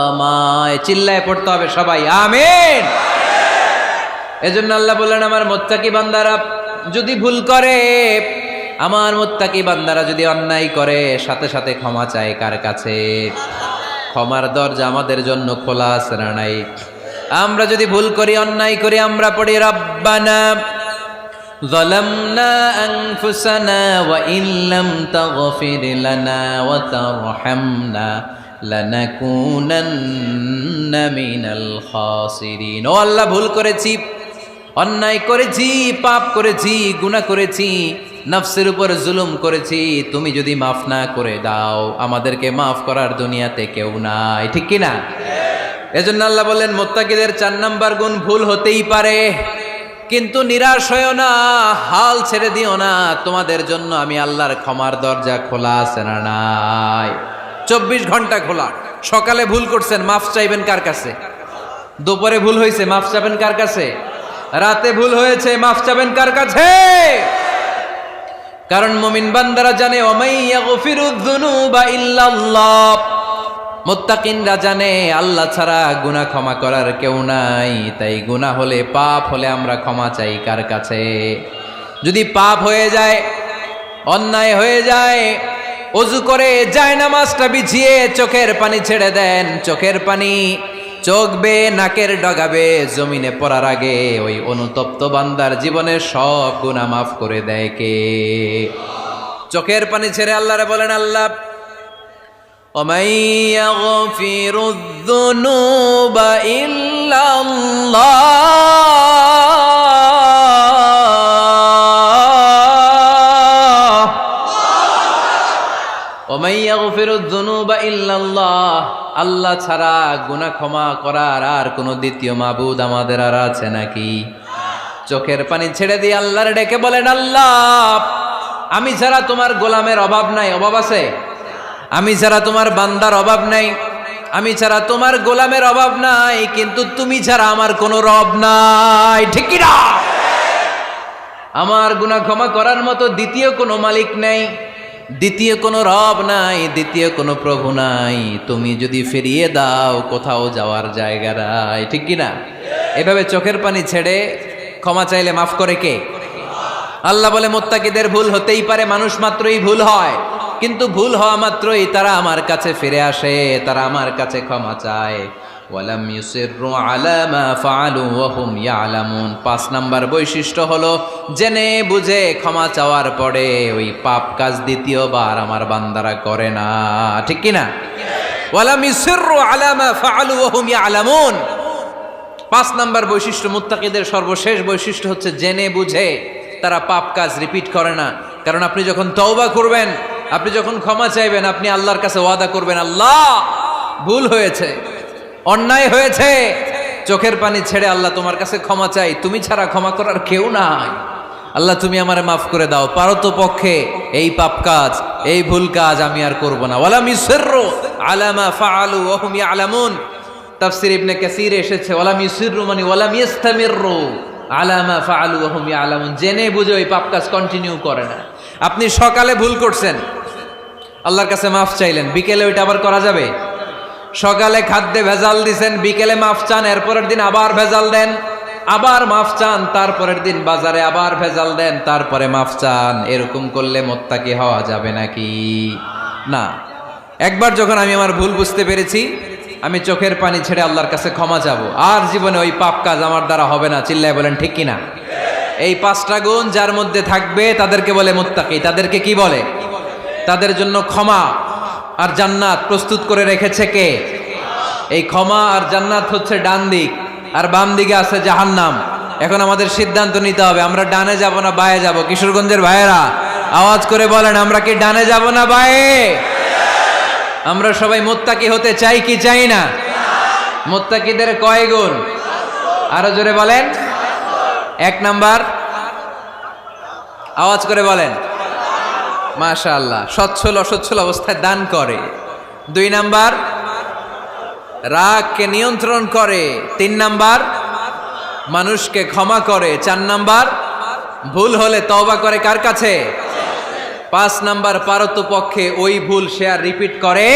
Speaker 1: আমায়। চিল্লায় পড়তে হবে সবাই, আমিন। এজন্য আল্লাহ বললেন, আমার মুত্তাকি বান্দারা যদি ভুল করে, আমার মুত্তাকি বান্দারা যদি অন্যায় করে, সাথে সাথে ক্ষমা চায় কার কাছে? ক্ষমার দরজা আমাদের জন্য খোলা আছে না নাই? আমরা যদি ভুল করি, অন্যায় করি, আমরা পড়ি রব্বানা যালামনা আনফুসানা ওয়া ইল্লাম তাগফির লানা ওয়া তারহামনা লানাকুনান্না মিনাল খাসিরিন। ও আল্লাহ, ভুল করেছি, অন্যায় করেছি, পাপ করেছি, গুনাহ করেছি, নফসের উপর জুলুম করেছি। তুমি যদি মাফ না করে দাও, আমাদেরকে মাফ করার দুনিয়াতে কেউ নাই, ঠিক কিনা? এজন্য আল্লাহ বললেন, মুত্তাকিদের 4 নাম্বার গুণ, ভুল হতেই পারে কিন্তু নিরাশ হয়ো না, হাল ছেড়ে দিও না। তোমাদের জন্য আমি আল্লাহর ক্ষমার দরজা খোলা আছে না নাই? 24 ঘন্টা খোলা। সকালে ভুল করছেন, মাফ চাইবেন কার কাছে? দুপুরে ভুল হয়েছে, মাফ চাইবেন কার কাছে? রাতে ভুল হয়েছে, মাফ চাইবেন কার কাছে? কারণ মুমিন বান্দারা জানে, ওয়ামাইয়া গফিরুয যুনুবা ইল্লাল্লাহ। মুত্তাকিনরা জানে আল্লাহ ছাড়া গুনাহ ক্ষমা করার কেউ নাই। তাই গুনাহ হলে, পাপ হলে আমরা ক্ষমা চাই কার কাছে? যদি পাপ হয়ে যায়, অন্যায় হয়ে যায়, ওযু করে জায়নামাজটা বিছিয়ে চোখের পানি ছেড়ে দেন। চোখের পানি চোখ বেয়ে নাকের ডগাবে জমিনে পড়ার আগে ওই অনুতপ্ত বান্দার জীবনের সব গুনাহ মাফ করে দেয় কে? চোখের পানি ছেড়ে আল্লাহরে বলেন, আল্লাহ وَمَن يَغْفِرُ الذُّنُوبَ إِلَّا اللَّهُ وَمَن يَغْفِرُ الذُّنُوبَ إِلَّا اللَّهُ। আল্লাহ ছাড়া গুনাহ ক্ষমা করার আর কোনো দ্বিতীয় মাবুদ আমাদের আর আছে নাকি? চোখের পানি ছেড়ে দিয়ে আল্লাহর ডেকে বলেন, আল্লাহ আমি ছাড়া তোমার গোলামের অভাব নাই। অভাব আছে? আমি ছাড়া তোমার বান্দার অভাব নাই, আমি ছাড়া তোমার গোলামের অভাব নাই, কিন্তু তুমি ছাড়া আমার কোনো রব নাই, ঠিক কি না? আমার গুনাহ ক্ষমা করার মতো দ্বিতীয় কোনো মালিক নাই, দ্বিতীয় কোনো রব নাই, দ্বিতীয় কোনো প্রভু নাই। তুমি যদি ফিরিয়ে দাও, কোথাও যাওয়ার জায়গা নাই, ঠিক কি না? এভাবে চোখের পানি ছেড়ে ক্ষমা চাইলে মাফ করে কে? আল্লাহ বলে, মুত্তাকিদের ভুল হতেই পারে, মানুষ মাত্রই ভুল হয়, কিন্তু ভুল হওয়া মাত্রই তারা আমার কাছে ফিরে আসে, তারা আমার কাছে ক্ষমা চায়। ওয়ালাম ইউসিররু আলা মা ফাআলু ওয়া হুম ইয়ালামুন। 5 নাম্বার বৈশিষ্ট্য হলো, জেনে বুঝে ক্ষমা চাওয়ার পরে ওই পাপ কাজ দ্বিতীয়বার আমার বান্দারা করে না, ঠিক কি না? ওয়ালাম ইউসিররু আলা মা ফাআলু ওয়া হুম ইয়ালামুন। 5 নাম্বার বৈশিষ্ট্য, মুত্তাকিদের সর্বশেষ বৈশিষ্ট্য হচ্ছে জেনে বুঝে তারা পাপ কাজ রিপিট করে না। কারণ আপনি যখন তওবা করবেন, আপনি যখন ক্ষমা চাইবেন, আপনি আল্লাহর কাছে ওয়াদা করবেন, আল্লাহ ভুল হয়েছে, অন্যায় হয়েছে, চোখের পানি ছেড়ে আল্লাহ তোমার কাছে ক্ষমা চাই, তুমি ছাড়া ক্ষমা করার কেউ নাই। আল্লাহ তুমি আমারে মাফ করে দাও, পারো তো পক্ষে এই পাপ কাজ, এই ভুল কাজ আমি আর করব না। ওয়ালাম ইউসিররু আলা মা ফাআলু ওয়া হুম ইয়ালামুন। তাফসীর ইবনে কাসীর এসেছে, ওয়ালাম ইউসিররু মানে ওয়ালাম ইস্তামিররু আলা মা ফাআলু ওয়া হুম ইয়ালামুন। জেনে বুঝে ওই পাপ কাজ কন্টিনিউ করে না। আপনি সকালে ভুল করছেন, আল্লাহর কাছে মাফ চাইলেন, বিকেলে ওইটা আবার করা যাবে? সকালে খাদ্যে ভেজাল দিছেন, বিকেলে মাফ চান, এরপরের দিন আবার ভেজাল দেন, আবার মাফ চান, তারপরের দিন বাজারে আবার ভেজাল দেন, তারপরে মাফ চান। এরকম করলে মুত্তাকি হওয়া যাবে নাকি? না। একবার যখন আমি আমার ভুল বুঝতে পেরেছি, আমি চোখের পানি ছেড়ে আল্লাহর কাছে ক্ষমা চাবো। আর জীবনে ওই পাপ কাজ আমার দ্বারা হবে না। চিল্লায় বলেন ঠিক কিনা? এই 5টা গুণ যার মধ্যে থাকবে তাদেরকে বলে মুত্তাকি। তাদেরকে কি বলে? তাদের জন্য ক্ষমা আর জান্নাত প্রস্তুত করে রেখেছে কে? এই ক্ষমা আর জান্নাত হচ্ছে ডান দিক, আর বাম দিকে আছে জাহান্নাম। এখন আমাদের সিদ্ধান্ত নিতে হবে, আমরা ডানে যাব না বায়ে যাব। কিশোরগঞ্জের ভাইয়েরা আওয়াজ করে বলেন, আমরা কি ডানে যাব না বায়ে? আমরা সবাই মুত্তাকি হতে চাই কি চাই না? মুত্তাকিদের কয় গুণ? আরো জোরে বলেন। 1 নাম্বার, আওয়াজ করে বলেন। মাশাআল্লাহ, সচ্ছল অসচ্ছল অবস্থায় দান করে। 2 নাম্বার, রাগকে নিয়ন্ত্রণ করে। 3 নাম্বার, মানুষকে ক্ষমা করে। 4 নাম্বার, ভুল হলে তওবা করে কার কাছে? 5 নাম্বার, পারতপক্ষে ওই ভুল সে আর রিপিট করে